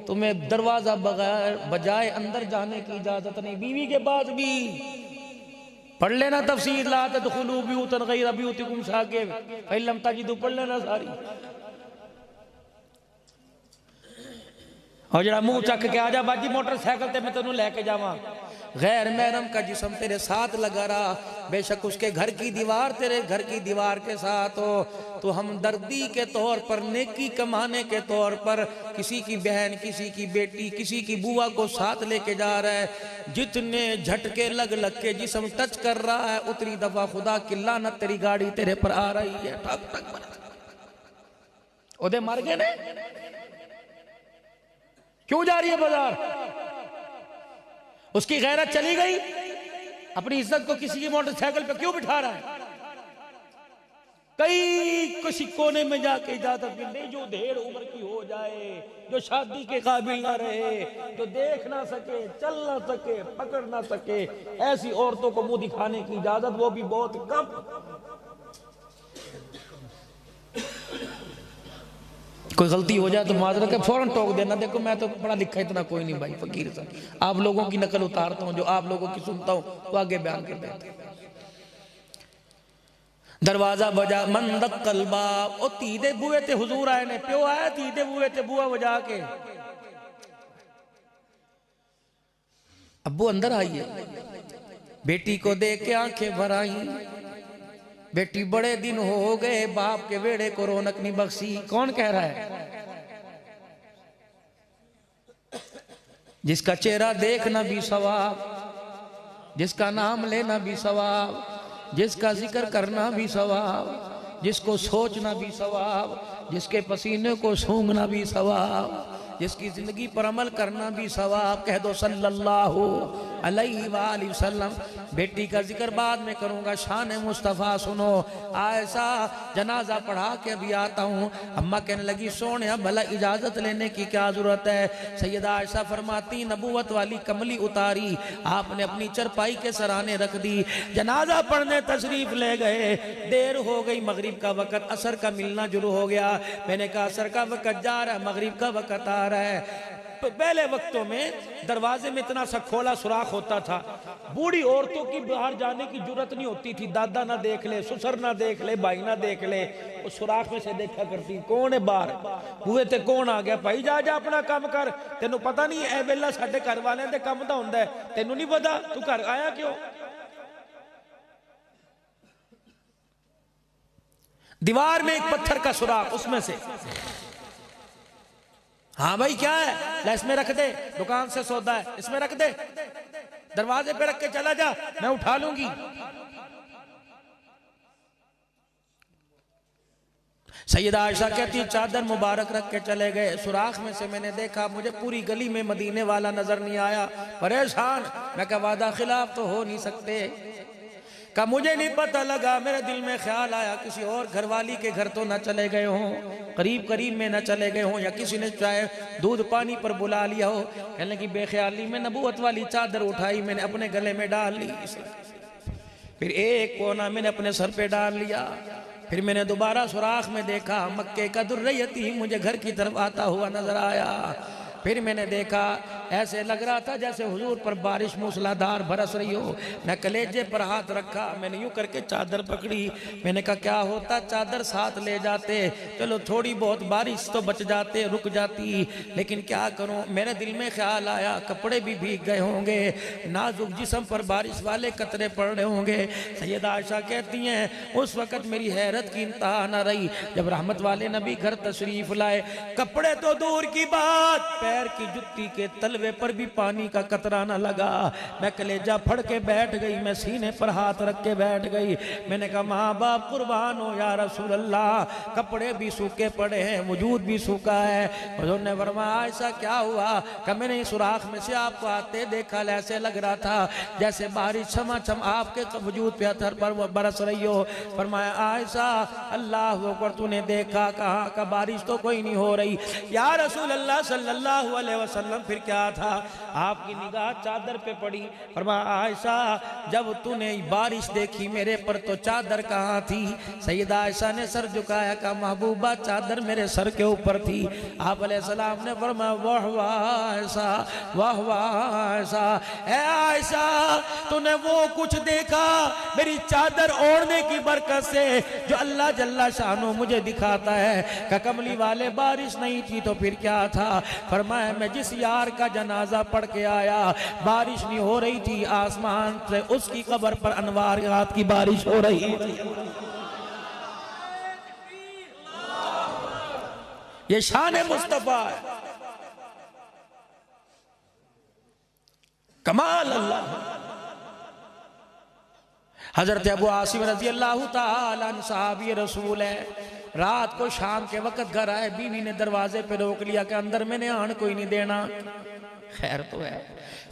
तुम्हें दरवाजा बगैर बजाए अंदर जाने की इजाजत नहीं। बीवी के बाद भी पढ़ लेना तफसीर ला तदखुलू ब्यूतन गैर ब्यूतिकुम शाकिब फइलम तजिदू, पढ़ लेना सारी। और जरा मुंह चक के आजा बाजी मोटरसाइकिल ते मैं तेनू लेके जावा। गैर महरम का जिस्म तेरे साथ लगा रहा, बेशक उसके घर की दीवार तेरे घर की दीवार के साथ हो, तो हमदर्दी के तौर पर, नेकी कमाने के तौर पर किसी की बहन, किसी की बेटी, किसी की बुआ को साथ लेके जा रहा है। जितने झटके लग लग के जिस्म टच कर रहा है, उतनी दफा खुदा की लानत तेरी गाड़ी तेरे पर आ रही है। ठक ठक ओदे मर गए ने, क्यों जा रही है बाजार? उसकी गैरत चली गई, अपनी इज्जत को किसी की मोटरसाइकिल पे क्यों बिठा रहा है? कई किसी कोने में जाके इजाजत मिल रही, जो ढेर उम्र की हो जाए, जो शादी के काबिल ना रहे, जो देख ना सके, चल ना सके, पकड़ ना सके, ऐसी औरतों को मुंह दिखाने की इजाजत, वो भी बहुत कम। कोई गलती हो जाए तो माजरत है, फौरन टोक देना। देखो मैं तो पढ़ा लिखा इतना कोई नहीं भाई, फकीर सा, आप लोगों की नकल उतारता हूं, जो आप लोगों की सुनता हूं तो आगे बयान कर देता। दरवाजा बजा, मन दक्कल बाब, ओ तीदे बुए ते हुजूर आए ने, प्यो आया तीदे बुए ते बुआ बजा के, अब्बू अंदर आइए। बेटी को देख के आंखें भर आई, बेटी बड़े दिन हो गए बाप के वेड़े को रौनक नहीं बख्शी। कौन कह रहा है? जिसका चेहरा देखना भी सवाब, जिसका नाम लेना भी सवाब, जिसका जिक्र करना भी सवाब, जिसको सोचना भी सवाब, जिसके पसीने को सूंघना भी सवाब, जिसकी जिंदगी पर अमल करना भी सवाब। कह दो सल्लल्लाहु अलैहि वसल्लम। बेटी का जिक्र बाद में करूंगा, शान मुस्तफ़ा सुनो। आयशा जनाजा पढ़ा के अभी आता हूँ, अम्मा कहने लगी सोने भला इजाजत लेने की क्या जरूरत है? सैयदा आयशा फरमाती, नबूवत वाली कमली उतारी, आपने अपनी चरपाई के सराने रख दी, जनाजा पढ़ने तशरीफ ले गए, देर हो गई, मगरिब का वक़्त, असर का मिलना शुरू हो गया। मैंने कहा असर का वक़्त जा रहा है, मगरिब का वक़्त आ रहा है। पहले वक्तों में दरवाजे में इतना सा खोला सुराख होता था, बूढ़ी औरतों की बाहर जाने की जरूरत नहीं होती थी, दादा ना देख ले, ससुर ना देख ले, भाई ना देख ले, वो सुराख में से देखा करती कौन है बाहर, हुए ते कौन आ गया, भाई जा जा अपना काम कर, तेनों पता नहीं ए वेला साडे घर वाले दे काम दा हुंदा है, तेनों नहीं पता तू घर आया क्यों? दीवार में एक पत्थर का सुराख, उसमें से, हाँ भाई क्या है, ला इसमें रख दे, दुकान से सौदा है, इसमें रख दे, दरवाजे पे रख के चला जा, मैं उठा लूंगी। सैयदा आयशा कहती चादर मुबारक रख के चले गए, सुराख में से मैंने देखा, मुझे पूरी गली में मदीने वाला नजर नहीं आया, परेशान। मैं कहा वादा खिलाफ तो हो नहीं सकते, का मुझे नहीं पता लगा, मेरे दिल में ख्याल आया किसी और घरवाली के घर तो न चले गए हों, करीब करीब में न चले गए हों, या किसी ने चाहे दूध पानी पर बुला लिया हो। कहने की बेख्याली में नबूवत वाली चादर उठाई, मैंने अपने गले में डाल ली, फिर एक कोना मैंने अपने सर पे डाल लिया, फिर मैंने दोबारा सुराख में देखा, मक्के का दुर्रयती मुझे घर की तरफ आता हुआ नजर आया। फिर मैंने देखा ऐसे लग रहा था जैसे हुजूर पर बारिश मूसलाधार बरस रही हो। मैं कलेजे पर हाथ रखा, मैंने यूं करके चादर पकड़ी, मैंने कहा क्या होता चादर साथ ले जाते, चलो थोड़ी बहुत बारिश तो बच जाते, रुक जाती, लेकिन क्या करूं, मेरे दिल में ख्याल आया कपड़े भी भीग गए होंगे, नाजुक जिस्म पर बारिश वाले कतरे पड़ रहे होंगे। सैयदा आयशा कहती हैं उस वक़्त मेरी हैरत की इंतहा न रही, जब रहमत वाले नबी घर तशरीफ लाए, कपड़े तो दूर की बात, पैर की जुत्ती के तलवे पर भी पानी का कतरा न लगा। मैं कलेजा फड़ के बैठ गई, मैं सीने पर हाथ रख के बैठ गई। मैंने कहा माँ बाप कुर्बान हो या रसूल अल्लाह, कपड़े भी सूखे पड़े हैं, वजूद भी सूखा है। हुजूर ने फरमाया ऐसा क्या हुआ? कि मैंने इस सुराख में से आपको आते देखा, ऐसे लग रहा था जैसे बारिश छमाछम आपके वजूद पे अथर पर बरस रही हो। फरमाया आयशा अल्लाह अकबर, तूने देखा कहाँ का? बारिश तो कोई नहीं हो रही। या रसूल अल्लाह सल्लल्लाहु सल्लल्लाहु अलैहि वसल्लम फिर क्या था, आपकी निगाह चादर पे पड़ी। फरमाया आयशा जब तूने बारिश देखी मेरे पर तो चादर कहाँ थी? सैयदा आयशा ने सर झुकाया, कहा महबूबा चादर मेरे सर के ऊपर थी। आप अलैहिस्सलाम ने फरमाया वाह वाह आयशा, वाह वाह आयशा, ऐ आयशा तूने वो कुछ देखा मेरी चादर ओढ़ने की बरकत से जो अल्लाह जल्ला शानो मुझे दिखाता है। का कमली वाले बारिश नहीं थी तो फिर क्या था? फरमाया मैं जिस यार का जनाजा पढ़ के आया बारिश नहीं हो रही थी, आसमान से उसकी कब्र पर अनवारियात की बारिश हो रही थी। ये शान मुस्तफा है, कमाल अल्लाह। हजरत अबू आसिम रजी अल्लाह ताला अन्हु सहाबी रसूल है, रात को शाम के वक्त घर आए, बीवी ने दरवाजे पे रोक लिया कि अंदर मैंने आन कोई नहीं देना। खैर तो है,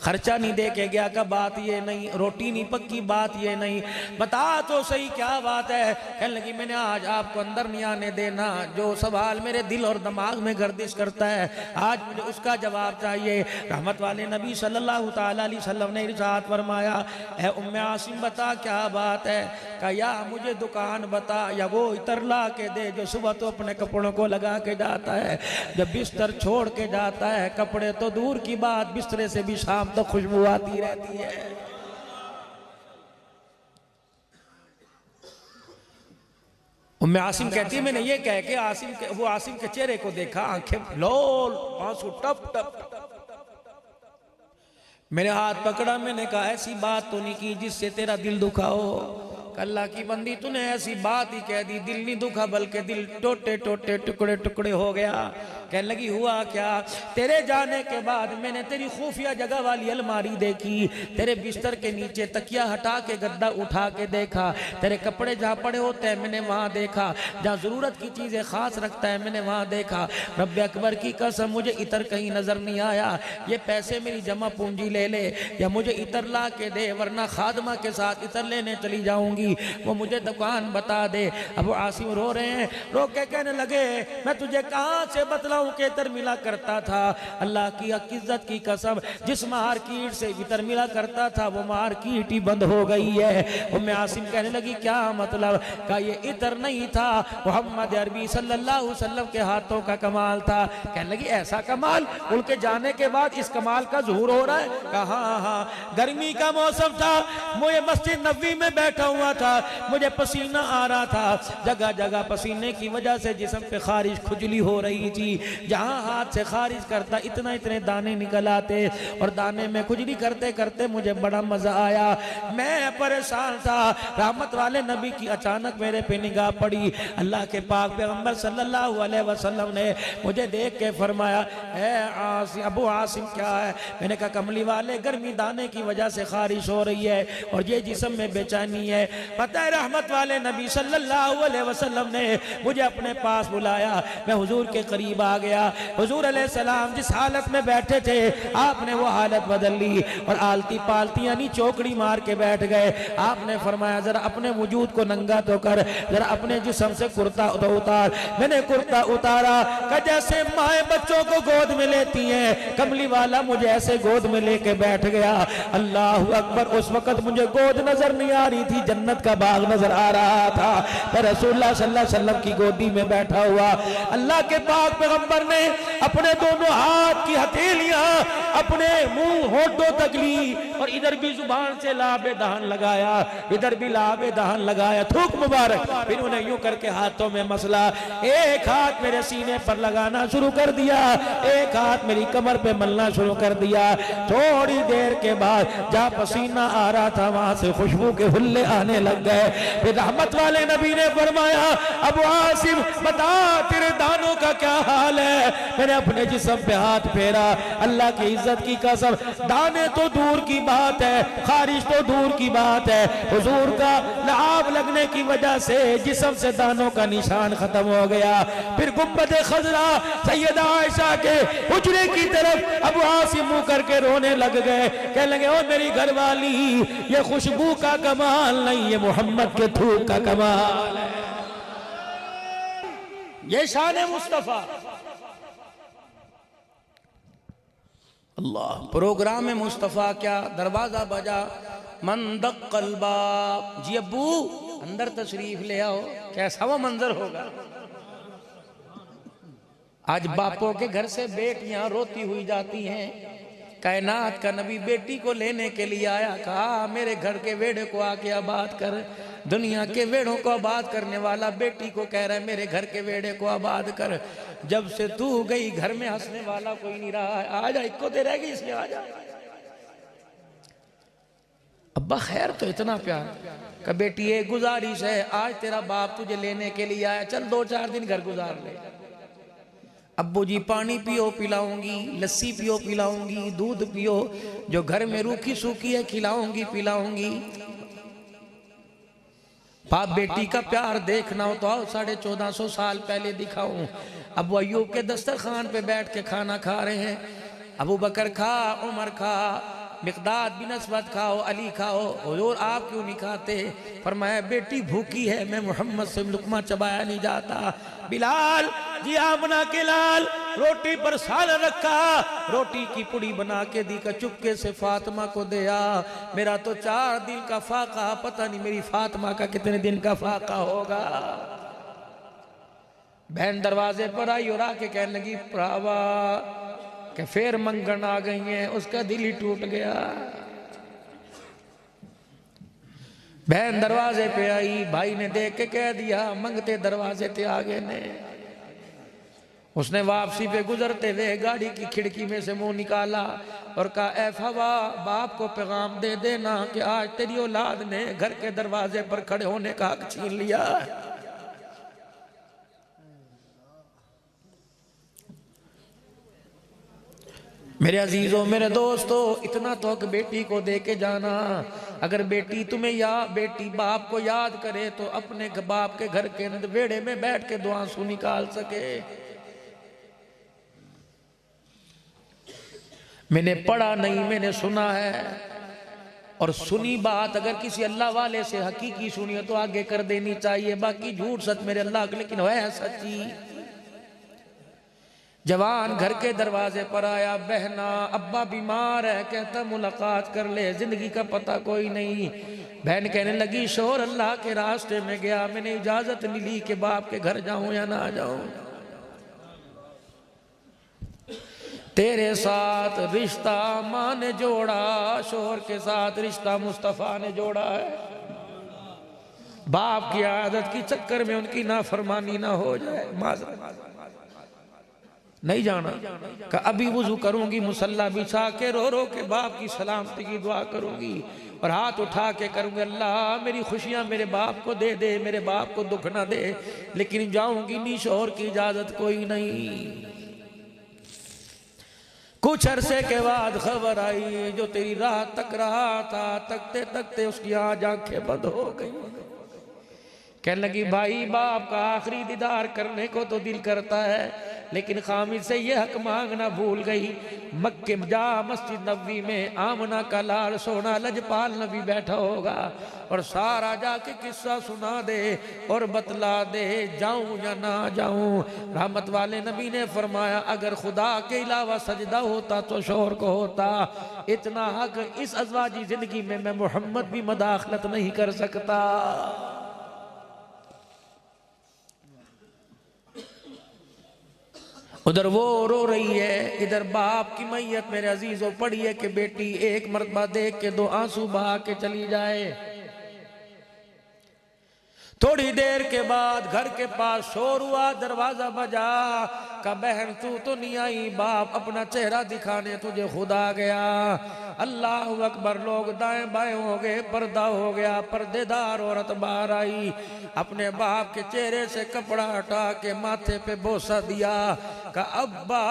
खर्चा नहीं दे के गया का बात ये नहीं, रोटी नहीं पक्की बात ये नहीं, बता तो सही क्या बात है? कहने लगी मैंने आज आपको अंदर नहीं आने देना, जो सवाल मेरे दिल और दिमाग में गर्दिश करता है आज मुझे उसका जवाब चाहिए। रहमत वाले नबी सल्लल्लाहु ताला अलैहि वसल्लम ने इरशाद फरमाया, ऐ उम्मे आसिम बता क्या बात है? कहा या मुझे दुकान बता या वो इतर ला के दे जो सुबह तो अपने कपड़ों को लगा के जाता है, जब बिस्तर छोड़ के जाता है कपड़े तो दूर की बात बिस्तरे से भी शाम तो खुशबू आती रहती है। उम्मे आसिम कहती है मैंने ये कह के वो आसिम के चेहरे को देखा, आंखें लोल, आंसू टप टप। मेरे हाथ पकड़ा, मैंने कहा ऐसी बात तो नहीं की जिससे तेरा दिल दुखा हो। अल्लाह की बंदी तूने ऐसी बात ही कह दी, दिल नहीं दुखा बल्कि दिल टोटे टोटे टुकड़े टुकड़े हो गया। कहने लगी हुआ क्या? तेरे जाने के बाद मैंने तेरी खुफिया जगह वाली अलमारी देखी, तेरे बिस्तर के नीचे तकिया हटा के गद्दा उठा के देखा, तेरे कपड़े जहाँ पड़े होते हैं मैंने वहाँ देखा, जहाँ ज़रूरत की चीज़ें खास रखता है मैंने वहाँ देखा। रब्बे अकबर की कसम मुझे इतर कहीं नज़र नहीं आया, ये पैसे मेरी जमा पूंजी ले ले या मुझे इतर ला के दे वरना खादमा के साथ इतर लेने चली जाऊँगी, वो मुझे दुकान बता दे। अब आसिम रो रहे हैं, रो के कहने लगे मैं तुझे कहाँ से बतलाऊं के इतर मिला करता था। अल्लाह की इज्जत की कसम जिस मार्केट से इतर मिला करता था वो मार्केट ही बंद हो गई है। उम्मे आसिम कहने लगी क्या मतलब? का ये इतर नहीं था, मोहम्मद अरबी सल्लल्लाहु अलैहि वसल्लम के हाथों का कमाल था। कहने लगी ऐसा कमाल? उनके जाने के बाद इस कमाल का ज़ुहूर हो रहा है? कहा हाँ, गर्मी का मौसम था, मुझे मस्जिद नबवी में बैठा हुआ था, मुझे पसीना आ रहा था, जगह जगह पसीने की वजह से जिस्म पे खारिश खुजली हो रही थी, जहां हाथ से खारिज करता इतने दाने निकल आते और दाने में खुजली करते करते मुझे बड़ा मजा आया, मैं परेशान था। रहमत वाले नबी की अचानक मेरे पे निगाह पड़ी, अल्लाह के पाक पैगंबर सल्लल्लाहु अलैहि वसल्लम ने मुझे देख के फरमाया ए अबू आसिम क्या है? मैंने कहा कमली वाले गर्मी दाने की वजह से खारिश हो रही है और ये जिस्म में बेचैनी है। पता है रहमत वाले नबी सल्लल्लाहु अलैहि वसल्लम ने मुझे अपने पास बुलाया, मैं हुजूर के करीब आ गया। हुजूर अलैहिस्सलाम जिस हालत में बैठे थे आपने वो हालत बदल ली और आलती पालती यानी चौकड़ी मार के बैठ गए। आपने फरमाया जरा अपने वजूद को नंगा तो कर, जरा अपने जिस्म से कुर्ता तो उतार। मैंने कुर्ता उतारा, का जैसे माए बच्चों को गोद में लेती हैं, कमली वाला मुझे ऐसे गोद में लेके बैठ गया। अल्लाह अकबर, उस वक्त मुझे गोद नजर नहीं आ रही थी, जन्नत का बाग नजर आ रहा था। मैं रसूलुल्लाह सल्लल्लाहु अलैहि वसल्लम की गोदी में बैठा हुआ, अल्लाह के पाक पैगंबर ने अपने दोनों हाथ की हथेलियां अपने मुंह होठों तक ली और इधर भी जुबान से लाबे दहन लगाया, इधर भी लाबे दहन लगाया, थूक मुबारक। फिर उन्हें यूं करके हाथों में मसला, एक हाथ मेरे सीने पर लगाना शुरू कर दिया, एक हाथ मेरी कमर पे मलना शुरू कर दिया। थोड़ी देर के बाद जहाँ पसीना आ रहा था वहां से खुशबू के हुल्ले आने लग गए। फिर रहमत वाले नबी ने फरमाया अबू आसिम बता तेरे दानों का क्या हाल है? मैंने अपने जिस्म पे हाथ फेरा, अल्लाह की इज्जत की कसम दाने तो दूर की बात है, खारिश तो दूर की बात है, हुजूर का लआब लगने की वजह से जिस्म से दानों का निशान खत्म हो गया। फिर गुंबद खजरा सैयदा आयशा के हुजरे की तरफ अबू आसिम मुंह करके रोने लग गए, कहने लगे ओ मेरी घरवाली ये खुशबू का कमाल नहीं, ये मोहम्मद के थूक का कमाल है, ये शान मुस्तफा। अल्लाह। प्रोग्राम मुस्तफ़ा क्या, दरवाजा बजा, मन दक्कल बाब, जी अब्बू अंदर तशरीफ ले आओ। कैसा वो मंजर होगा। आज बापों के घर से बेटियां रोती हुई जाती हैं। कायनात का नबी बेटी को लेने के लिए आया, कहा मेरे घर के वेड़े को आके आबाद कर। दुनिया के वेड़ों को आबाद करने वाला बेटी को कह रहा है मेरे घर के वेड़े को आबाद कर। जब से तू गई घर में हंसने वाला कोई नहीं रहा है। आ जा, इक्को दे रहेगी इसमें, आ जा। अब्बा खैर तो इतना प्यार का, बेटी एक गुजारिश है, आज तेरा बाप तुझे लेने के लिए आया, चल 2-4 दिन घर गुजार ले। अब्बू जी पानी पियो पिलाऊंगी, लस्सी पियो पिलाऊंगी, दूध पियो, जो घर में रूखी सूखी है खिलाऊंगी पिलाऊंगी। बाप बेटी का प्यार देखना हो तो आओ 1450 साल पहले दिखाऊं। अबू अयूब के दस्तरखान पे बैठ के खाना खा रहे हैं। अबू बकर खा, उमर खा, मिक़दाद बिन अस्वद खाओ, अली खाओ, हुजूर आप क्यों नहीं खाते? फरमाया बेटी भूखी है, मैं मोहम्मद से लुकमा चबाया नहीं जाता। बिलाल जी आमना के लाल रोटी पर साल रखा, रोटी की पुड़ी बना के दी का चुपके से फातिमा को दिया। मेरा तो 4 दिन का फाका, पता नहीं मेरी फातिमा का कितने दिन का फाका होगा। बहन दरवाजे पर आई और आके कहने लगी भरावा कि फिर मंगन आ गई हैं। उसका दिल ही टूट गया। बहन दरवाजे पे आई, भाई ने देख के कह दिया मंगते दरवाजे ते आ गए ने। उसने वापसी पे गुजरते हुए गाड़ी की खिड़की में से मुंह निकाला और कहा ऐ फवा, बाप को पैगाम दे देना कि आज तेरी औलाद ने घर के दरवाजे पर खड़े होने का हक छीन लिया। मेरे अजीजों, मेरे दोस्तों, इतना तो हक बेटी को दे के जाना। अगर बेटी तुम्हें बेटी बाप को याद करे तो अपने बाप के घर के वेड़े में बैठ के 2 आंसू निकाल सके। मैंने पढ़ा नहीं, मैंने सुना है, और सुनी बात अगर किसी अल्लाह वाले से हकीकी सुनी हो तो आगे कर देनी चाहिए। बाकी झूठ सच मेरे अल्लाह के, लेकिन है सच्ची। जवान घर के दरवाजे पर आया, बहना अब्बा बीमार है, कहता मुलाकात कर ले, जिंदगी का पता कोई नहीं। बहन कहने लगी शोर अल्लाह के रास्ते में गया, मैंने इजाजत नहीं ली कि बाप के घर जाऊं या ना जाऊं। तेरे साथ रिश्ता माँ ने जोड़ा, शोहर के साथ रिश्ता मुस्तफ़ा ने जोड़ा है। बाप की आदत की चक्कर में उनकी नाफरमानी ना हो जाए। माज़रत नहीं जाना का अभी वुजू करूंगी, मुसल्ला बिछा के रो रो के बाप की सलामती की दुआ करूंगी और हाथ उठा के करूंगी अल्लाह मेरी खुशियां मेरे बाप को दे दे, मेरे बाप को दुख ना दे, लेकिन जाऊंगी नहीं, शोहर की इजाजत कोई नहीं। कुछ अरसे के बाद खबर आई जो तेरी राह तक रहा था, तकते तकते उसकी आज आंखें बंद हो गई। कहने लगी भाई बाप का आखिरी दीदार करने को तो दिल करता है, लेकिन खामिद से ये हक मांगना भूल गई। मक्के जा मस्जिद नबी में आमना का लाल सोना लजपाल नबी बैठा होगा और सारा जाके किस्सा सुना दे और बतला दे जाऊं या ना जाऊं। रहमत वाले नबी ने फरमाया अगर खुदा के अलावा सजदा होता तो शोहर को होता। इतना हक इस अज़वाजी जिंदगी में मैं मोहम्मद भी मदाखलत नहीं कर सकता। उधर वो रो रही है, इधर बाप की मैयत मेरे अजीजों पड़ी है कि बेटी एक मरतबा देख के 2 आंसू बहा के चली जाए। थोड़ी देर के बाद घर के पास शोर हुआ, दरवाजा बजा का बहन तू तो नहीं आई, बाप अपना चेहरा दिखाने तुझे खुद आ गया। अल्लाह अकबर, लोग दाएं बाएं हो गए, पर्दा हो गया, पर्देदार औरत बाहर आई, अपने बाप के चेहरे से कपड़ा हटा के माथे पे बोसा दिया। का अब्बा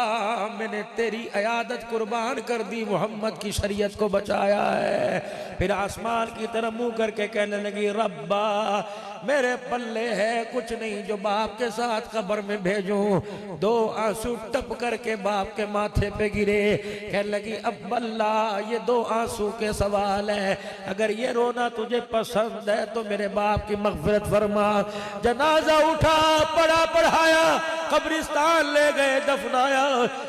मैंने तेरी अयादत कुर्बान कर दी, मोहम्मद की शरीयत को बचाया है। फिर आसमान की तरफ मुंह करके कहने लगी रब्बा मेरे पल्ले है कुछ नहीं जो बाप के साथ कब्र में भेजूं। 2 आंसू टप करके बाप के माथे पे गिरे। कहने लगी अब अल्लाह ये 2 आंसू के सवाल है, अगर ये रोना तुझे पसंद है तो मेरे बाप की मग़फ़िरत फरमा। जनाजा उठा, पढ़ाया, कब्रिस्तान ले गए, दफनाया।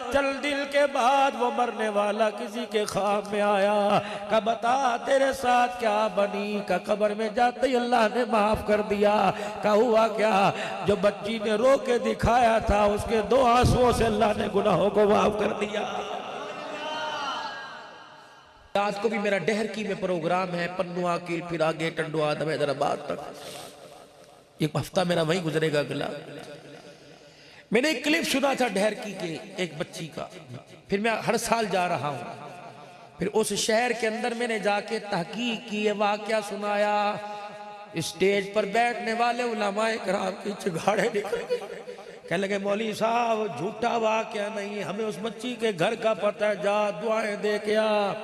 चल दिल के बाद वो मरने वाला किसी के ख्वाब में आया, का बता तेरे साथ क्या बनी, का कब्र में जाते ही अल्लाह ने माफ कर दिया। का हुआ क्या, जो बच्ची ने रो के दिखाया था उसके 2 आंसुओं से अल्लाह ने गुनाहों को माफ कर दिया। रात को भी मेरा डहरकी में प्रोग्राम है, पन्नुआ कील फिर आगे टंडुआ हैदराबाद तक, एक हफ्ता मेरा वहीं गुजरेगा अगला। मैंने एक क्लिप सुना था डहरकी के एक बच्ची का, फिर मैं हर साल जा रहा हूं, फिर उस शहर के अंदर मैंने जाके तहकीक की, वाकया सुनाया। स्टेज पर बैठने वाले उलमाए किराम की चिगाड़े निकल गए। कहने लगे मौलवी साहब झूठा वाकया नहीं, हमें उस बच्ची के घर का पता है, जा दुआएं दे के आ।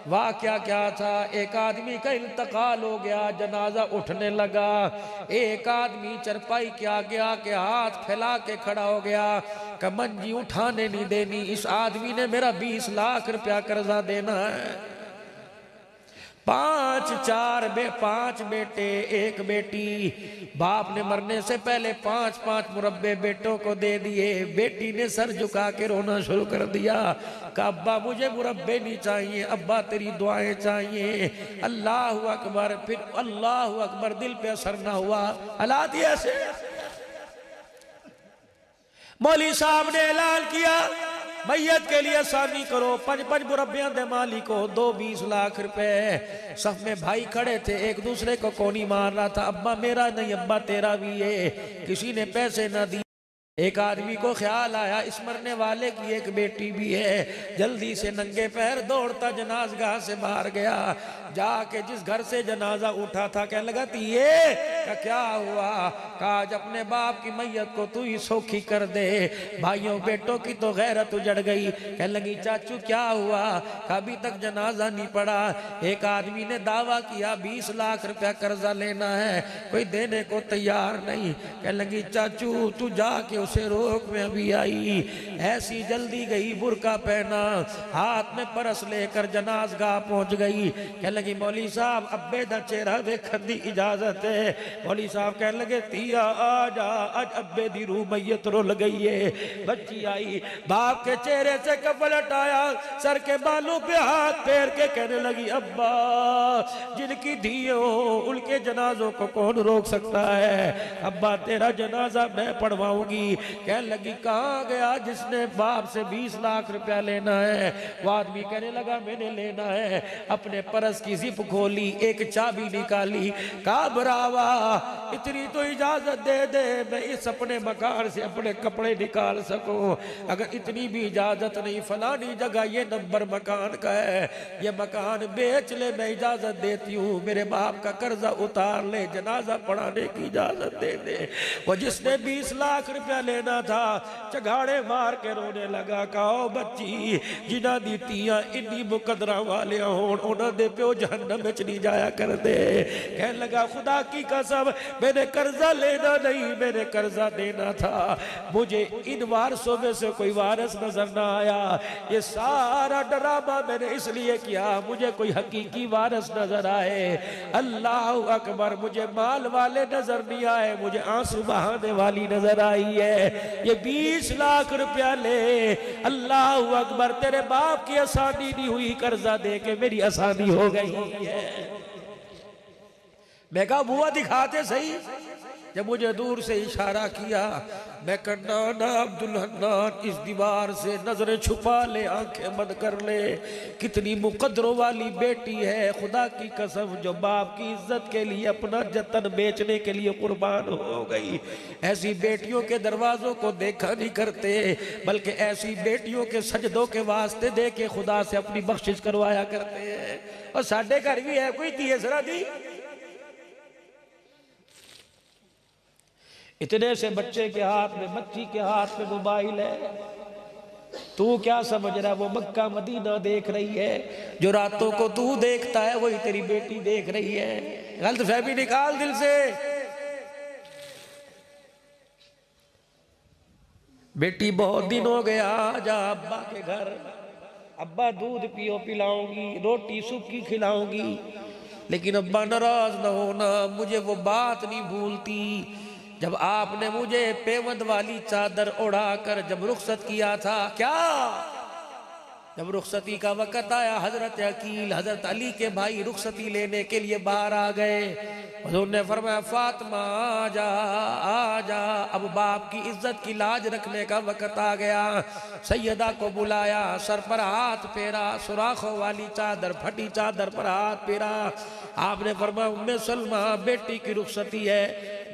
वाकया क्या था, एक आदमी का इंतकाल हो गया, जनाजा उठने लगा, एक आदमी चरपाई के आगे आके हाथ फैला के खड़ा हो गया, कि मंजी उठाने नहीं देनी, इस आदमी ने मेरा 20 लाख रुपया कर्जा देना है। 5 बेटे 1 बेटी, बाप ने मरने से पहले 5 मुरब्बे बेटों को दे दिए। बेटी ने सर झुका के रोना शुरू कर दिया, का अब्बा मुझे मुरब्बे नहीं चाहिए, अब्बा तेरी दुआएं चाहिए। अल्लाह अकबर, फिर अल्लाह अकबर, दिल पे असर ना हुआ। हालात ये ऐसे। मौलवी साहब ने ऐलान किया मैयत के लिए आसानी करो, 5 मुरब्बियां दे माली को 20 लाख रुपए। सब में भाई खड़े थे, एक दूसरे को कोनी मार रहा था, अब्बा मेरा नहीं अब्बा तेरा भी है। किसी ने पैसे ना दिए। एक आदमी को ख्याल आया इस मरने वाले की एक बेटी भी है, जल्दी से नंगे पैर दौड़ता जनाजगाह से बाहर गया, जाके जिस घर से जनाजा उठा था कहने लगा ये क्या हुआ, कहा आज अपने बाप की मैयत को तू ही सौखी कर दे। भाइयों बेटों की तो गैरत उजड़ गई। कहने लगी चाचू क्या हुआ, अभी तक जनाजा नहीं पड़ा, एक आदमी ने दावा किया 20 लाख रुपया कर्जा लेना है, कोई देने को तैयार नहीं। कहने लगी चाचू तू जाके उसे रोक, में अभी आई, ऐसी जल्दी गई, बुरका पहना, हाथ में परस लेकर जनाजगाह पहुंच गई। कहने लगी मौली साहब अब्बे दा चेहरा देखने दी इजाजत है। मौली साहब कहने लगे तिया आ जा, आज अब्बे दी रूह मैयत रुल गई है। बच्ची आई, बाप के चेहरे से कपड़ा हटाया, सर के बालों पे हाथ फेर के कहने लगी अब्बा जिनकी धी हो उनके जनाजों को कौन रोक सकता है, अब्बा तेरा जनाजा मैं पढ़वाऊंगी। कहने लगी कहाँ गया जिसने बाप से 20 लाख रुपया लेना है। वो आदमी कहने लगा मैंने लेना है। अपने परस की जिप खोली, एक चाबी निकाली, कहा बरावा इतनी तो इजाजत दे दे मैं इस अपने मकान से अपने कपड़े निकाल सकूं, अगर इतनी भी इजाजत नहीं फलानी जगह ये नंबर मकान का है, ये मकान बेच ले मैं इजाजत देती हूँ, मेरे बाप का कर्जा उतार ले, जनाजा पढ़ाने की इजाजत दे दे। वो जिसने 20 लाख रुपया लेना था चगाड़े मार के रोने लगा, कहो बच्ची जिन्हां दी धीआं इन्नी मुकदरा वाले होण उन्हां दे प्यो जहन्नम विच नहीं जाया कर दे। कहने लगा खुदा की कसम मैंने कर्जा लेना नहीं, मैंने कर्जा देना था, मुझे इन वारसों में से कोई वारिस नजर ना आया, ये सारा ड्रामा मैंने इसलिए किया मुझे कोई हकीकी वारिस नजर आए। अल्लाह अकबर, मुझे माल वाले नजर नहीं आए, मुझे आंसू बहाने वाली नजर आई है। ये 20 लाख रुपया ले, अल्लाह अकबर, तेरे बाप की आसानी नहीं हुई, कर्जा दे के मेरी आसानी हो गई है। मैं कहा बुआ दिखाते सही। जब मुझे दूर से इशारा किया, मैं कहना ना अब्दुल हन्नान इस दीवार से नजरें छुपा ले, आंखें बंद कर ले, कितनी मुकद्दरों वाली बेटी है, खुदा की कसम जो बाप की इज्जत के लिए अपना जतन बेचने के लिए कुर्बान हो गई। ऐसी बेटियों के दरवाजों को देखा नहीं करते, बल्कि ऐसी बेटियों के सजदों के वास्ते दे के खुदा से अपनी बख्शिश करवाया करते हैं। और साढ़े घर भी है कोई तीसरा दी, इतने से बच्चे के हाथ में, बच्ची के हाथ में मोबाइल है, तू क्या समझ रहा है वो मक्का मदीना देख रही है, जो रातों को तू देखता है वही तेरी बेटी देख रही है। गलतफहमी निकाल दिल से। बेटी बहुत दिन हो गया, जा अब्बा के घर, अब्बा दूध पियो पिलाऊंगी, रोटी सूखी खिलाऊंगी। लेकिन अब्बा नाराज न होना, मुझे वो बात नहीं भूलती जब आपने मुझे पेवंद वाली चादर उड़ाकर जब रुखसत किया था। क्या जब रुखसती का वक़्त आया, हजरत अकील हजरत अली के भाई रुखसती लेने के लिए बाहर आ गए। हुज़ूर ने फरमाया फातिमा आ जा, अब बाप की इज्जत की लाज रखने का वक़्त आ गया। सैयदा को बुलाया, सर पर हाथ फेरा, सुराखों वाली चादर, फटी चादर पर हाथ फेरा। आपने फरमाया उम्मे सलमा, बेटी की रुखसती है,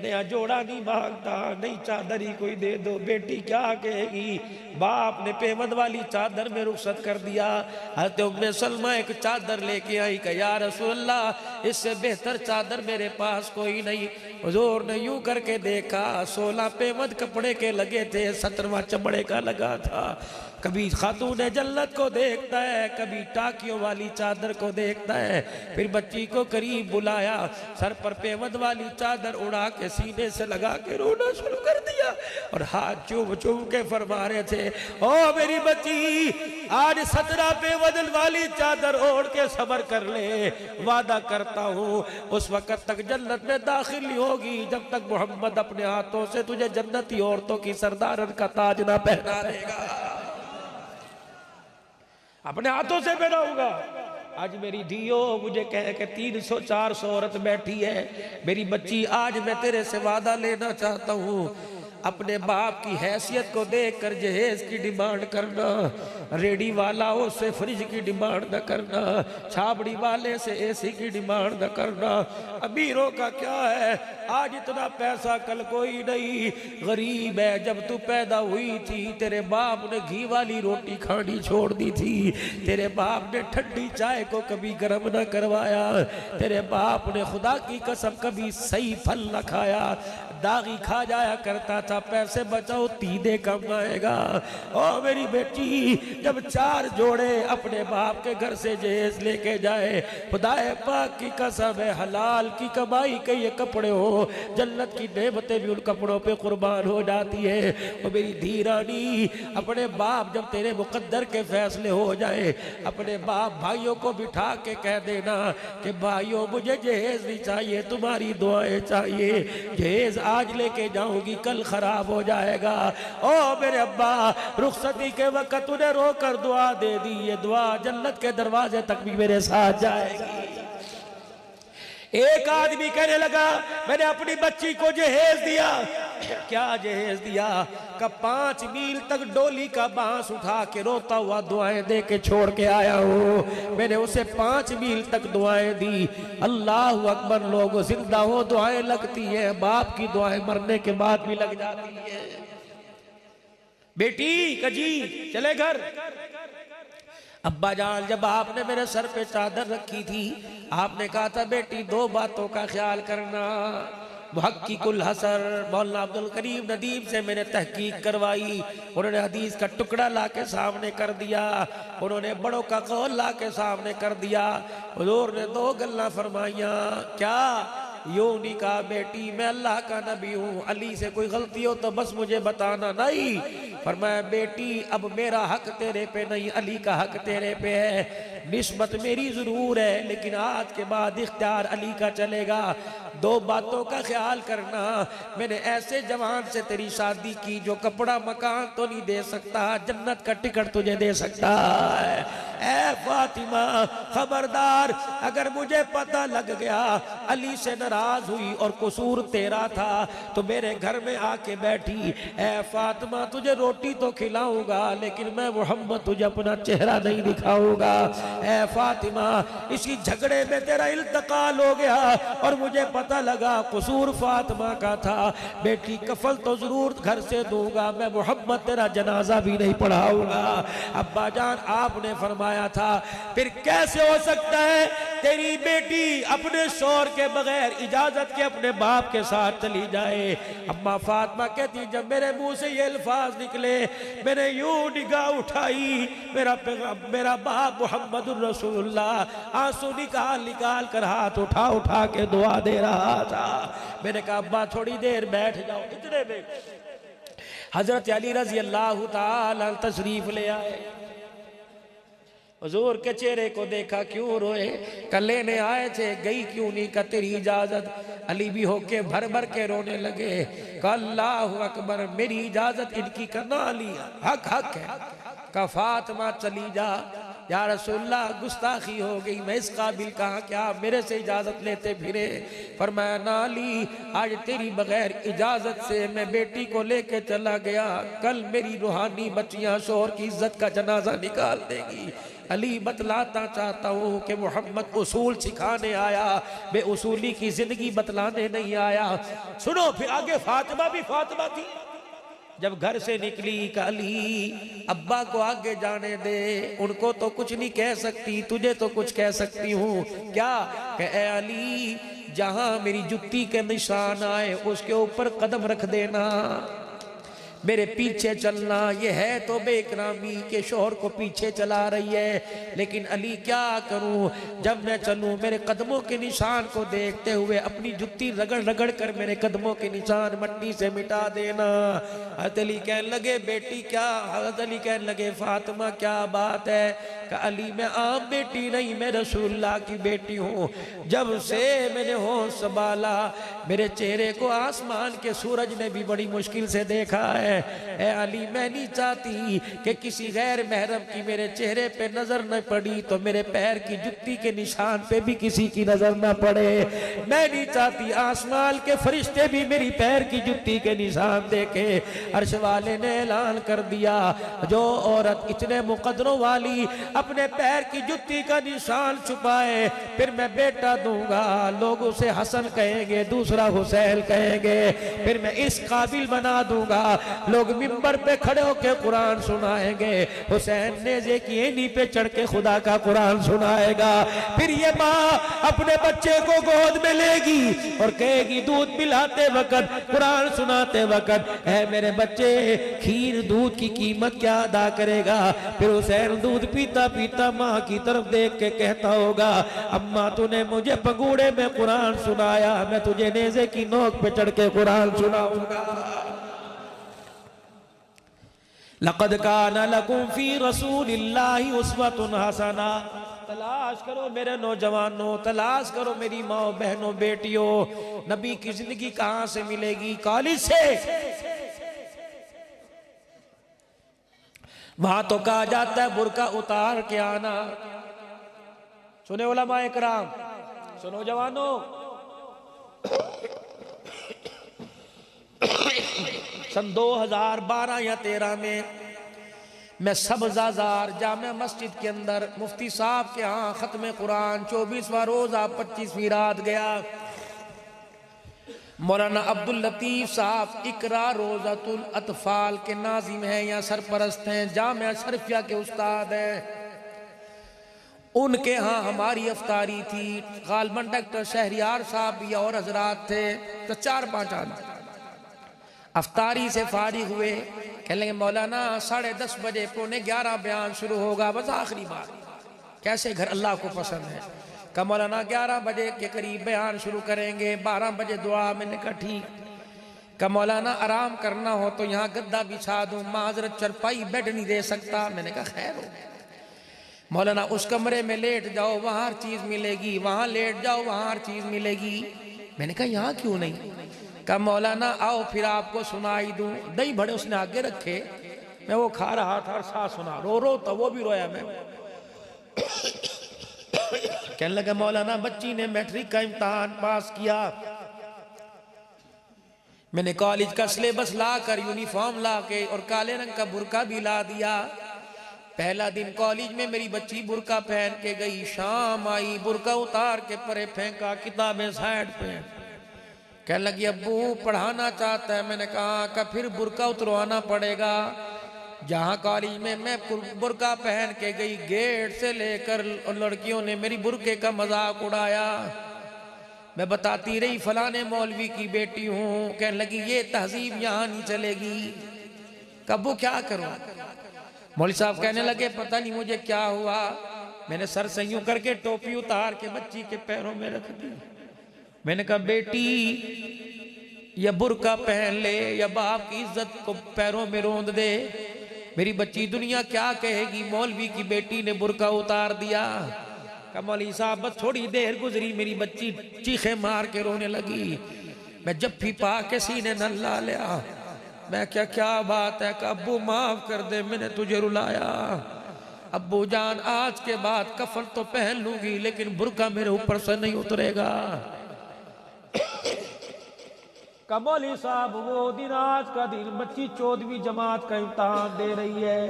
नया जोड़ा नहीं मांगता, नई चादर ही कोई दे दो। बेटी क्या कहेगी? बाप ने पेवंद वाली चादर में रुखसत कर दिया। हज़रत उम्मे सलमा एक चादर लेके आई कि या रसूलल्लाह, इससे बेहतर चादर मेरे पास कोई नहीं। हुजूर ने यूं करके देखा, 16 पेवंद कपड़े के लगे थे, 17वां चमड़े का लगा था। कभी खातून जन्नत को देखता है, कभी टाकियों वाली चादर को देखता है। फिर बच्ची को करीब बुलाया, सर पर पेवंद वाली चादर उड़ा के सीने से लगा के रोना शुरू कर दिया और हाथ चूम चूम के फरमा रहे थे, ओ मेरी बच्ची, आज 17 पेवंद वाली चादर ओढ़ के सबर कर ले, वादा करता हूँ उस वक़्त तक जन्नत में दाखिल नहीं होगी जब तक मोहम्मद अपने हाथों से तुझे जन्नती औरतों की सरदारन का ताज ना पहना देगा। अपने हाथों से पहनाऊंगा। आज मेरी धियो मुझे कह के 300-400 औरत बैठी है, मेरी बच्ची आज मैं तेरे से वादा लेना चाहता हूँ, अपने बाप की हैसियत को देखकर जहेज की डिमांड करना, रेडी वाला हो से फ्रिज की डिमांड न करना, छाबड़ी वाले से एसी की डिमांड न करना। अमीरों का क्या है, आज इतना पैसा कल कोई नहीं, गरीब है। जब तू पैदा हुई थी तेरे बाप ने घी वाली रोटी खानी छोड़ दी थी, तेरे बाप ने ठंडी चाय को कभी गर्म न करवाया, तेरे बाप ने खुदा की कसम कभी सही फल न खाया, दागी खा जाया करता था। पैसे बचाओ तीदे कम आएगा। ओ मेरी बेटी, जब 4 जोड़े अपने बाप के घर से जहेज लेके जाए, खुदाए पाक की कसम है हलाल की कमाई के ये कपड़े हो, जन्नत की नेमतें भी उन कपड़ों पे कुर्बान हो जाती है। और मेरी धीरानी, अपने बाप जब तेरे मुकद्दर के फैसले हो जाए, अपने बाप भाइयों को बिठा के कह देना कि भाइयों मुझे जहेज नहीं चाहिए, तुम्हारी दुआएं चाहिए, जहेज आज लेके जाऊंगी कल खराब हो जाएगा। ओ मेरे अब्बा, रुखसती के वक्त उन्हें रोकर दुआ दे दी, ये दुआ जन्नत के दरवाजे तक भी मेरे साथ जाएगी। एक आदमी कहने लगा मैंने अपनी बच्ची को जहेज दिया। क्या जहेज दिया? का 5 मील तक डोली का बांस उठा के रोता हुआ दुआएं दे के छोड़ के आया हूँ। मैंने उसे 5 मील तक दुआएं दी। अल्लाह अकबर, लोग जिंदा हो दुआएं लगती है, बाप की दुआएं मरने के बाद भी लग जाती है। बेटी कजी चले घर। अब्बा जान, जब आपने मेरे सर पे चादर रखी थी, आपने कहा था बेटी 2 बातों का ख्याल करना। मुहक्किकुल हसर मौलाना अब्दुल करीम नदीम से मैंने तहकीक करवाई, उन्होंने हदीस का टुकड़ा ला के सामने कर दिया, उन्होंने बड़ों का कौल ला के सामने कर दिया। हुजूर ने 2 गल्ला फरमाइया। क्या? यूं नहीं कहा बेटी मैं अल्लाह का नबी हूँ, अली से कोई गलती हो तो बस मुझे बताना। नहीं, फरमाया बेटी अब मेरा हक तेरे पे नहीं, अली का हक तेरे पे है। निस्बत मेरी जरूर है, लेकिन आज के बाद इख्तियार अली का चलेगा। 2 बातों का ख्याल करना। मैंने ऐसे जवान से तेरी शादी की जो कपड़ा मकान तो नहीं दे सकता, जन्नत का टिकट तुझे दे सकता है। ऐ फातिमा खबरदार, अगर मुझे पता लग गया अली से नाराज हुई और कसूर तेरा था तो मेरे घर में आके बैठी, ऐ फातिमा तुझे रोटी तो खिलाऊंगा लेकिन मैं मोहम्मद तुझे अपना चेहरा नहीं दिखाऊंगा। ऐ फातिमा, इसी झगड़े में तेरा इल्तकाल हो गया और मुझे पता लगा कसूर फातिमा का था। बेटी कफल तो जरूर घर से दूंगा, मैं मोहम्मद तेरा जनाजा भी नहीं पढ़ाऊंगा। अब्बा जान, आपने फरमाया था फिर कैसे हो सकता है तेरी बेटी अपने शौहर के बगैर इजाजत के अपने बाप के साथ चली जाए। अम्मा फातिमा कहती जब मेरे मुंह से ये अल्फाज निकले, मैंने यूं निगाह उठाई, मेरा बाप मोहम्मदुर रसूलुल्लाह आंसू निकाल कर हाथ उठा के दुआ दे रहा था। मैंने कहा अब्बा थोड़ी देर बैठ जाओ। इतने में हजरत अली रजी अल्लाह ताला तशरीफ ले आए। हुजूर के चेहरे को देखा, क्यों रोए? कल लेने आए थे, गई क्यों नहीं? का तेरी इजाजत। अली भी होके भर भर के रोने लगे। का अल्लाहु अकबर, मेरी इजाजत इनकी करना अली हक हक है। का फातिमा चली जा। या रसूलल्लाह, गुस्ताखी हो गई, मैं इस काबिल कहा क्या मेरे से इजाजत लेते फिरे? फरमाया ना अली, आज तेरी बगैर इजाजत से मैं बेटी को लेके चला गया, कल मेरी रूहानी बच्चियां शोहर की इज्जत का जनाजा निकाल देगी। अली बतलाता चाहता हूँ कि मोहम्मद उसूल सिखाने आया, बेउसूली की जिंदगी बतलाने नहीं आया। सुनो फिर आगे, फातिमा भी फातिमा थी। जब घर से निकली का अली अब्बा को आगे जाने दे, उनको तो कुछ नहीं कह सकती, तुझे तो कुछ कह सकती हूँ। क्या कहे? अली जहां मेरी जुत्ती के निशान आए उसके ऊपर कदम रख देना, मेरे पीछे चलना। ये है तो बेकरामी के शोहर को पीछे चला रही है, लेकिन अली क्या करूं? जब मैं चलूं मेरे कदमों के निशान को देखते हुए अपनी जुत्ती रगड़ रगड़ कर मेरे कदमों के निशान मट्टी से मिटा देना। हज़रत अली कहने लगे बेटी क्या? हज़रत अली कहने लगे फातिमा क्या बात है? का अली मैं आम बेटी नहीं, मैं रसूलुल्लाह की बेटी हूँ। जब से मैंने होश संभाला मेरे चेहरे को आसमान के सूरज ने भी बड़ी मुश्किल से देखा है। ए अली, मैं नहीं चाहती कि किसी गैर महरम की मेरे चेहरे पे नजर न पड़ी तो मेरे पैर की जुत्ती के निशान पे भी किसी की नजर न पड़े। मैं नहीं चाहती आसमान के फरिश्ते भी मेरी पैर की जुत्ती के निशान देखे। अर्श वाले ने ऐलान कर दिया, जो औरत इतने मुकद्दरों वाली अपने पैर की जुत्ती का निशान छुपाए, फिर मैं बेटा दूंगा, लोग उसे हसन कहेंगे, दूसरा हुसैन कहेंगे, फिर मैं इस काबिल बना दूंगा, लोग मिंबर पे खड़े होकर कुरान सुनाएंगे, हुसैन नेज़े की एनी पे चढ़ के खुदा का कुरान सुनाएगा। फिर ये माँ अपने बच्चे को गोद में लेगी और कहेगी दूध पिलाते वक्त, कुरान सुनाते वक्त, है मेरे बच्चे खीर दूध की कीमत क्या अदा करेगा? फिर हुसैन दूध पीता पीता माँ की तरफ देख के कहता होगा, अम्मा तूने मुझे पंगूड़े में कुरान सुनाया, मैं तुझे नेज़े की नोक पे चढ़ के कुरान सुनाऊंगा। लक़द काना लकुम फी रसूलिल्लाहि उस्वतुन हसना। तलाश करो मेरे नौजवानों, तलाश करो मेरी माँ बहनों बेटियों, नबी की जिंदगी कहाँ से मिलेगी? कॉलेज से। वहां तो कहा जाता है बुर्का उतार के आना। सुने उलमाए कराम, सुनो जवानों, सन 2012 या 13 में मैं सब्ज़ाज़ार जामिया मस्जिद के अंदर मुफ्ती साहब के यहाँ ख़त्म कुरान 24वां रोज़ा 25वीं रात गया। मौलाना अब्दुल लतीफ़ साहब इकरा रोज़ातुल अतफ़ाल के नाज़िम हैं या सरपरस्त हैं, जामिया शरफिया के उस्ताद हैं। उनके यहाँ हमारी अफ्तारी थी। गालबन डॉक्टर शहरियार साहब भी और हजरात थे, तो 4-5 आदमी अफ्तारी से फारिग हुए। कहने लगे मौलाना 10:30 बजे 11:45 बयान शुरू होगा, बस आखिरी बात। कैसे घर अल्लाह को पसंद है। का मौलाना 11 बजे के करीब बयान शुरू करेंगे, 12 बजे दुआ। मैंने कहा ठीक। का मौलाना आराम करना हो तो यहाँ गद्दा बिछा दूँ, माजरत चरपाई बेड नहीं दे सकता। मैंने कहा खैर हो। मौलाना उस कमरे में लेट जाओ, वहाँ हर चीज़ मिलेगी, वहाँ लेट जाओ, वहाँ हर चीज़ मिलेगी। मैंने कहा यहाँ क्यों नहीं? कहा मौलाना आओ फिर आपको सुनाई दूं। दही बड़े उसने आगे रखे, मैं वो खा रहा था और साथ सुना, रो रो तो वो भी रोया मैं। कहने लगा मौलाना बच्ची ने मैट्रिक का इम्तहान पास किया, मैंने कॉलेज का सिलेबस ला कर, यूनिफॉर्म ला के और काले रंग का बुरका भी ला दिया। पहला दिन कॉलेज में मेरी बच्ची बुरका पहन के गई, शाम आई बुरका उतार के परे फेंका, किताबें साइड पे। कहने लगी अब्बू पढ़ाना चाहता है। मैंने कहा का फिर बुरका उतरवाना पड़ेगा। जहाँ कॉलेज में मैं बुरका पहन के गई, गेट से लेकर लड़कियों ने मेरी बुरके का मजाक उड़ाया। मैं बताती रही फलाने मौलवी की बेटी हूँ। कहने लगी ये तहजीब यहाँ नहीं चलेगी। कब्बू क्या करूँ? मौलवी साहब कहने लगे पता नहीं मुझे क्या हुआ। मैंने सर से यूं करके टोपी उतार के बच्ची के पैरों में रख दी। मैंने कहा बेटी या बुर्का पहन ले या बाप की इज्जत को पैरों में रोंद दे। मेरी बच्ची दुनिया क्या कहेगी, मौलवी की बेटी ने बुर्का उतार दिया। कहा मौलवी साहब बस थोड़ी देर गुजरी, मेरी बच्ची चीखे मार के रोने लगी। मैं जफ्फी पा के सीने न ला लिया। मैं क्या बात है? अब्बू माफ कर दे, मैंने तुझे रुलाया। अब्बू जान आज के बाद कफन तो पहन लूंगी लेकिन बुर्का मेरे ऊपर से नहीं उतरेगा। मौलवी साहब वो दिन आज का दिन, बच्ची 14वीं जमात का इम्तहान दे रही है।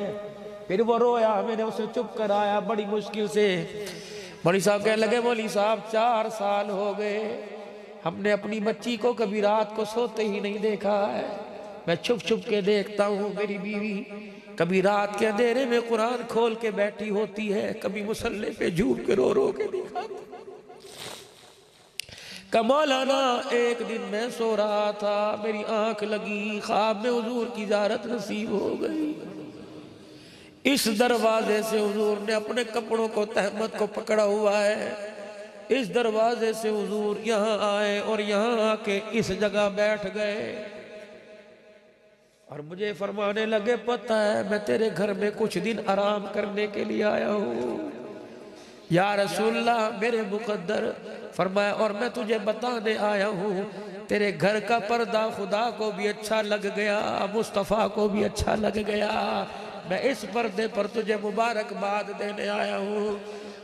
फिर वो रोया, मैंने उसे चुप कराया बड़ी मुश्किल से। मौलवी साहब कहने लगे मौलवी साहब 4 साल हो गए, हमने अपनी बच्ची को कभी रात को सोते ही नहीं देखा है। मैं छुप छुप के देखता हूँ, मेरी बीवी कभी रात के अंधेरे में कुरान खोल के बैठी होती है, कभी मुसल्ले पे झूठ के रो के दिखाती। मौलाना एक दिन मैं सो रहा था, मेरी आंख लगी, ख्वाब में हुजूर की ज़ियारत नसीब हो गई। इस दरवाजे से हुजूर ने अपने कपड़ों को तहमत को पकड़ा हुआ है। इस दरवाजे से हुजूर यहाँ आए और यहाँ आके इस जगह बैठ गए और मुझे फरमाने लगे पता है मैं तेरे घर में कुछ दिन आराम करने के लिए आया हूँ या रसूलल्लाह मेरे मुकद्दर। फरमाया और मैं तुझे बताने आया हूँ तेरे घर का पर्दा खुदा को भी अच्छा लग गया, मुस्तफ़ा को भी अच्छा लग गया। मैं इस पर्दे पर तुझे मुबारकबाद देने आया हूँ।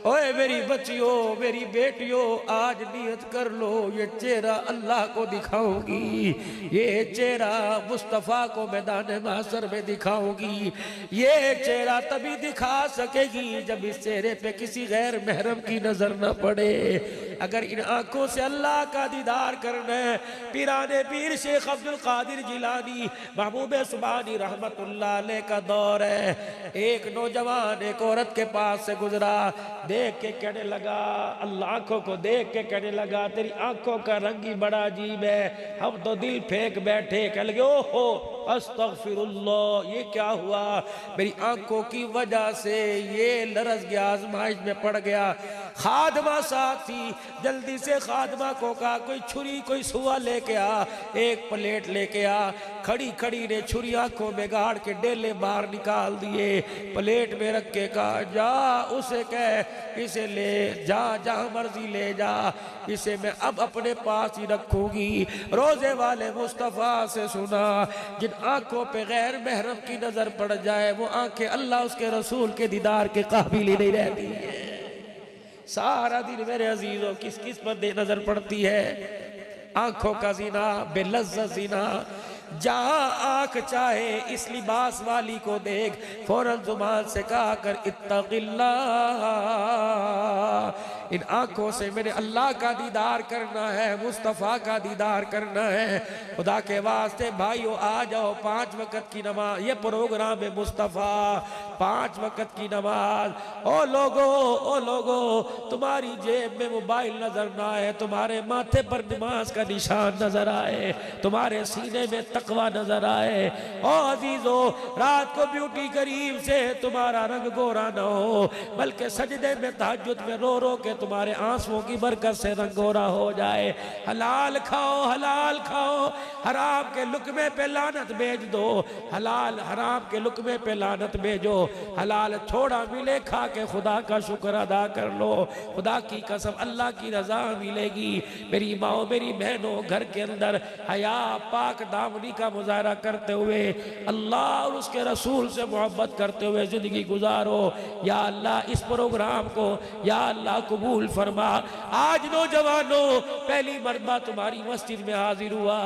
ओए मेरी बच्चियों, मेरी बेटियों, आज नियत कर लो ये चेहरा अल्लाह को दिखाऊंगी, ये चेहरा मुस्तफ़ा को मैदान महशर में दिखाऊंगी। ये चेहरा तभी दिखा सकेगी जब इस चेहरे पे किसी गैर महरम की नजर न पड़े। अगर इन आंखों से अल्लाह का दीदार करना है, पीराने पीर शेख अब्दुल कादिर जिलानी महबूब सुबानी रहमतुल्लाह अलैह का दौर है। एक नौजवान एक औरत के पास से गुजरा, देख के कहने लगा, अल्लाह आंखों को देख के कहने लगा तेरी आंखों का रंग ही बड़ा अजीब है। हम तो दिल फेंक बैठे, कह लगे ओहो अस्तगफिरुल्लाह, ये क्या हुआ? मेरी आंखों की वजह से ये लरस गया, आजमाइश में पड़ गया। खादमा साथ थी, जल्दी से खादमा को कहा कोई छुरी कोई सुआ लेके आ, एक प्लेट लेके आ। खड़ी खड़ी ने छुरी आंखों में गाड़ के डेले बाहर निकाल दिए, प्लेट में रख के कहा जा उसे कह इसे ले जा, जहां मर्जी ले जा, इसे मैं अब अपने पास ही रखूंगी। रोजे वाले मुस्तफ़ा से सुना जिन आंखों पे गैर महरम की नजर पड़ जाए वो आंखें अल्लाह उसके रसूल के दीदार के काबिल ही नहीं रहती है। सारा दिन मेरे अजीजों किस किस पर नजर पड़ती है? आंखों का जीना, बेलज़्ज़त जीना। जहां आंख चाहे इस लिबास वाली को देख, फौरन जुबान से कहा कर इत्तक़िल्लाह। इन आंखों से मेरे अल्लाह का दीदार करना है, मुस्तफ़ा का दीदार करना है। खुदा के वास्ते भाइयों आ जाओ, 5 वक़्त की नमाज, ये प्रोग्राम है मुस्तफ़ा, 5 वक़्त की नमाज। ओ लोगो तुम्हारी जेब में मोबाइल नजर ना आए, तुम्हारे माथे पर नमाज का निशान नजर आए, तुम्हारे सीने में तकवा नजर आए। ओ अजीजो, रात को ब्यूटी करीब से तुम्हारा रंग गोरा न हो, बल्कि सजदे में तहज्जुद में रो रो के तुम्हारे आंसुओं की बरकत से रंग गोरा हो जाए। हलाल खाओ, हलाल खाओ, हराम के लुकमे पे लानत भेज दो, हलाल हराम के लुकमे पे लानत भेजो। हलाल थोड़ा मिले खा के खुदा का शुक्र अदा कर लो, खुदा की कसम अल्लाह की रजा मिलेगी। मेरी माओ, मेरी बहनों, घर के अंदर हया पाक दामनी का मुजाहरा करते हुए अल्लाह और उसके रसूल से मोहब्बत करते हुए जिंदगी गुजारो। या अल्लाह इस प्रोग्राम को या अल्लाह कबूल फरमा। आज नौजवानों पहली मरतबा तुम्हारी मस्जिद में हाजिर हुआ,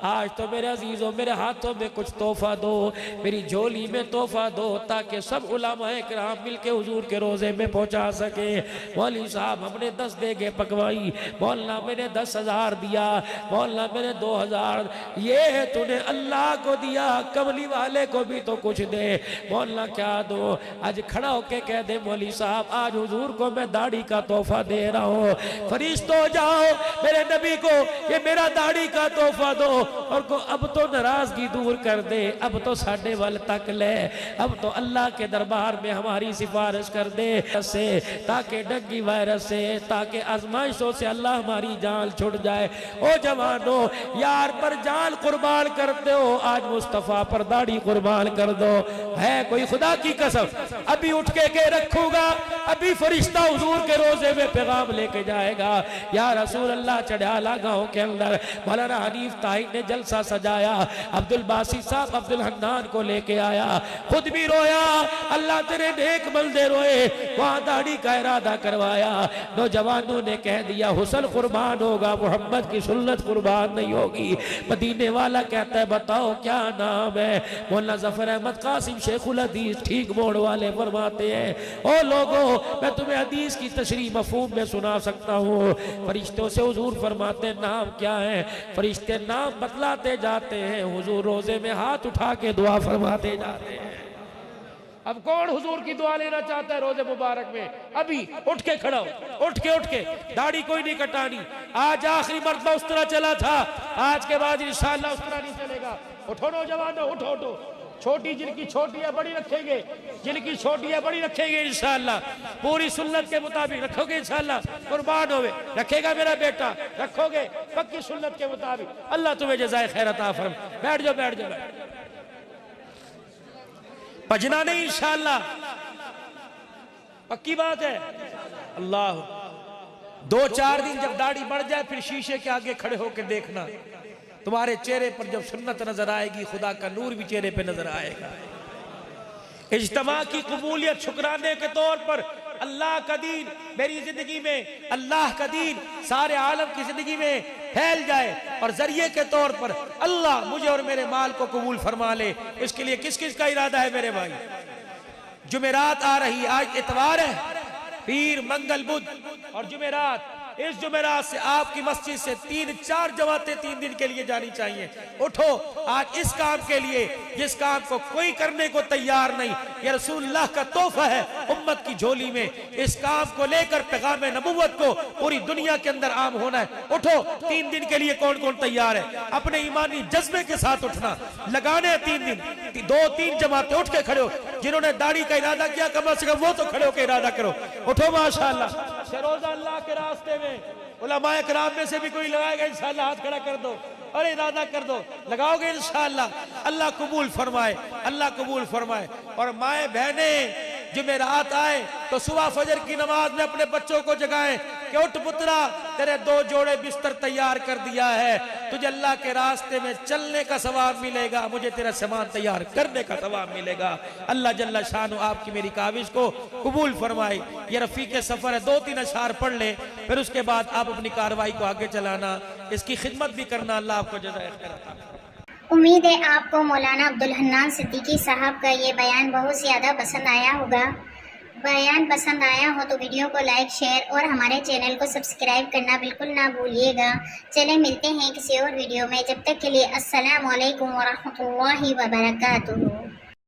आज तो मेरे अजीजों मेरे हाथों में कुछ तोहफा दो, मेरी झोली में तोहफा दो, ताकि सब उलमाए किराम मिल के हुजूर के रोजे में पहुंचा सके। मौलवी साहब हमने 10 देगे पकवाई, मौलाना मैंने 10,000 दिया, मौलाना मैंने 2,000, ये है तो तूने अल्लाह को दिया, कमली वाले को भी तो कुछ दे। बोलना क्या दो? आज खड़ा होके कह दे मौली साहब आज हुजूर को मैं दाढ़ी का तोहफा दे रहा हूँ। फरिश्तों जाओ मेरे नबी को ये मेरा दाढ़ी का तोहफा दो, और को अब तो नाराजगी दूर कर दे, अब तो साढ़े वाल तक ले, अब तो अल्लाह के दरबार में हमारी सिफारिश कर दे से, ताकि डंगी वायरस से, ताकि आजमाइशों से अल्लाह हमारी जान छुट जाए। ओ जवानों, यार पर जान कुर्बान करते हो, आज मुस्तफ़ा पर दाढ़ी कुर्बान कर दो। है कोई खुदा की कसम अभी उठ के रखूंगा, अभी फरिश्ता हुजूर के रोजे में पैगाम लेके जाएगा। या रसूल अल्लाह चढ़ाला गांव के अंदर मौलाना हनीफ ताई ने जलसा सजाया, अब्दुल बासी साहब अब्दुल हन्नान को लेके आया, खुद भी रोया, अल्लाह तेरे नेक बंदे रोए, वहां दाढ़ी का इरादा करवाया। नौजवानों ने कह दिया हुसन कुर्बान होगा, मोहम्मद की सुन्नत कुर्बान नहीं होगी। मदीने वाला कहता है बताओ क्या नाम है? मौलाना जफर अहमद कासिम शेखुल हदीस ठीक मोड़ वाले फरमाते हैं, ओ लोगों मैं तुम्हें हदीस की तशरीह मफहूम में सुना सकता हूँ। फरिश्तों से हुजूर फरमाते नाम क्या है? फरिश्ते नाम बतलाते जाते हैं, हुजूर रोजे में हाथ उठा के दुआ फरमाते जाते हैं। अब कौन हुजूर की दुआ लेना चाहता है रोजे मुबारक में? अभी उठ के खड़ा हो, उठ के दाढ़ी कोई नहीं कटानी। आज आखिरी मर्तबा उस तरह चला था, आज के बाद इंशाअल्लाह उस तरह नहीं चलेगा। उठो नौजवानों, उठो उठो। छोटी जिनकी छोटी है बड़ी रखेंगे, जिनकी छोटी है बड़ी रखेंगे इंशाअल्लाह, पूरी सुन्नत के मुताबिक रखोगे इंशाअल्लाह, कुर्बान होवे। रखेगा मेरा बेटा, रखोगे पक्की सुन्नत के मुताबिक, अल्लाह तुम्हें जज़ाए खैर अता फरमाए। बैठ जाओ बैठ जाओ, भजना नहीं इंशाअल्लाह, पक्की बात है। अल्लाह 2-4 दिन जब दाढ़ी बढ़ जाए फिर शीशे के आगे खड़े होकर देखना, तुम्हारे चेहरे पर जब सुन्नत नजर आएगी खुदा का नूर भी चेहरे पे नजर आएगा। इज्तिमा की कबूलियत शुक्राने के तौर पर अल्लाह का दीन मेरी जिंदगी में, अल्लाह का दीन सारे आलम की जिंदगी में फैल जाए, और जरिए के तौर पर अल्लाह मुझे और मेरे माल को कबूल फरमा ले। इसके लिए किस किस का इरादा है मेरे भाई? जुमेरात आ रही, आज इतवार है, पीर मंगल बुध और जुमेरात। इस जुमेरात से आपकी मस्जिद से 3-4 जमातें 3 दिन के लिए जानी चाहिए। उठो आज इस काम के लिए जिस काम को कोई करने को तैयार नहीं, ये रसूलुल्लाह का तोहफा है उम्मत की झोली में। इस काम को लेकर पैगाम नबुव्वत को पूरी दुनिया के अंदर आम होना है। उठो 3 दिन के लिए कौन कौन तैयार है? अपने ईमानी जज्बे के साथ उठना, लगाने 3 दिन, 2-3 जमातें उठ के खड़े हो। जिन्होंने दाढ़ी का इरादा किया कम से कम वो तो खड़े होकर इरादा करो। उठो माशाअल्लाह, रोजा अल्लाह के रास्ते में उलमाए किराम में से भी कोई लगाएगा इंशाअल्लाह, हाथ खड़ा कर दो और इरादा कर दो, लगाओगे इंशाअल्लाह, अल्लाह कबूल फरमाए, अल्लाह कबूल फरमाए। और माए बहने जुमेरात आए तो सुबह फजर की नमाज में अपने बच्चों को जगाएं कि उठ पुत्रा तेरे 2 जोड़े बिस्तर तैयार कर दिया है, तुझे अल्लाह के रास्ते में चलने का सवाब मिलेगा, मुझे तेरा सामान तैयार करने का सवाब मिलेगा। अल्लाह जल्ला शान आपकी मेरी काविश को कबूल फरमाए। ये रफीक सफर है, 2-3 अशआर पढ़ ले, फिर उसके बाद आप अपनी कार्रवाई को आगे चलाना, इसकी खिदमत भी करना। अल्लाह आपको जज़ाए खैर अता फरमाए। उम्मीद है आपको मौलाना अब्दुल हन्नान सिद्दीकी साहब का ये बयान बहुत ज़्यादा पसंद आया होगा। बयान पसंद आया हो तो वीडियो को लाइक, शेयर और हमारे चैनल को सब्सक्राइब करना बिल्कुल ना भूलिएगा। चले मिलते हैं किसी और वीडियो में, जब तक के लिए अस्सलामु अलैकुम व रहमतुल्लाहि व बरकातुहू।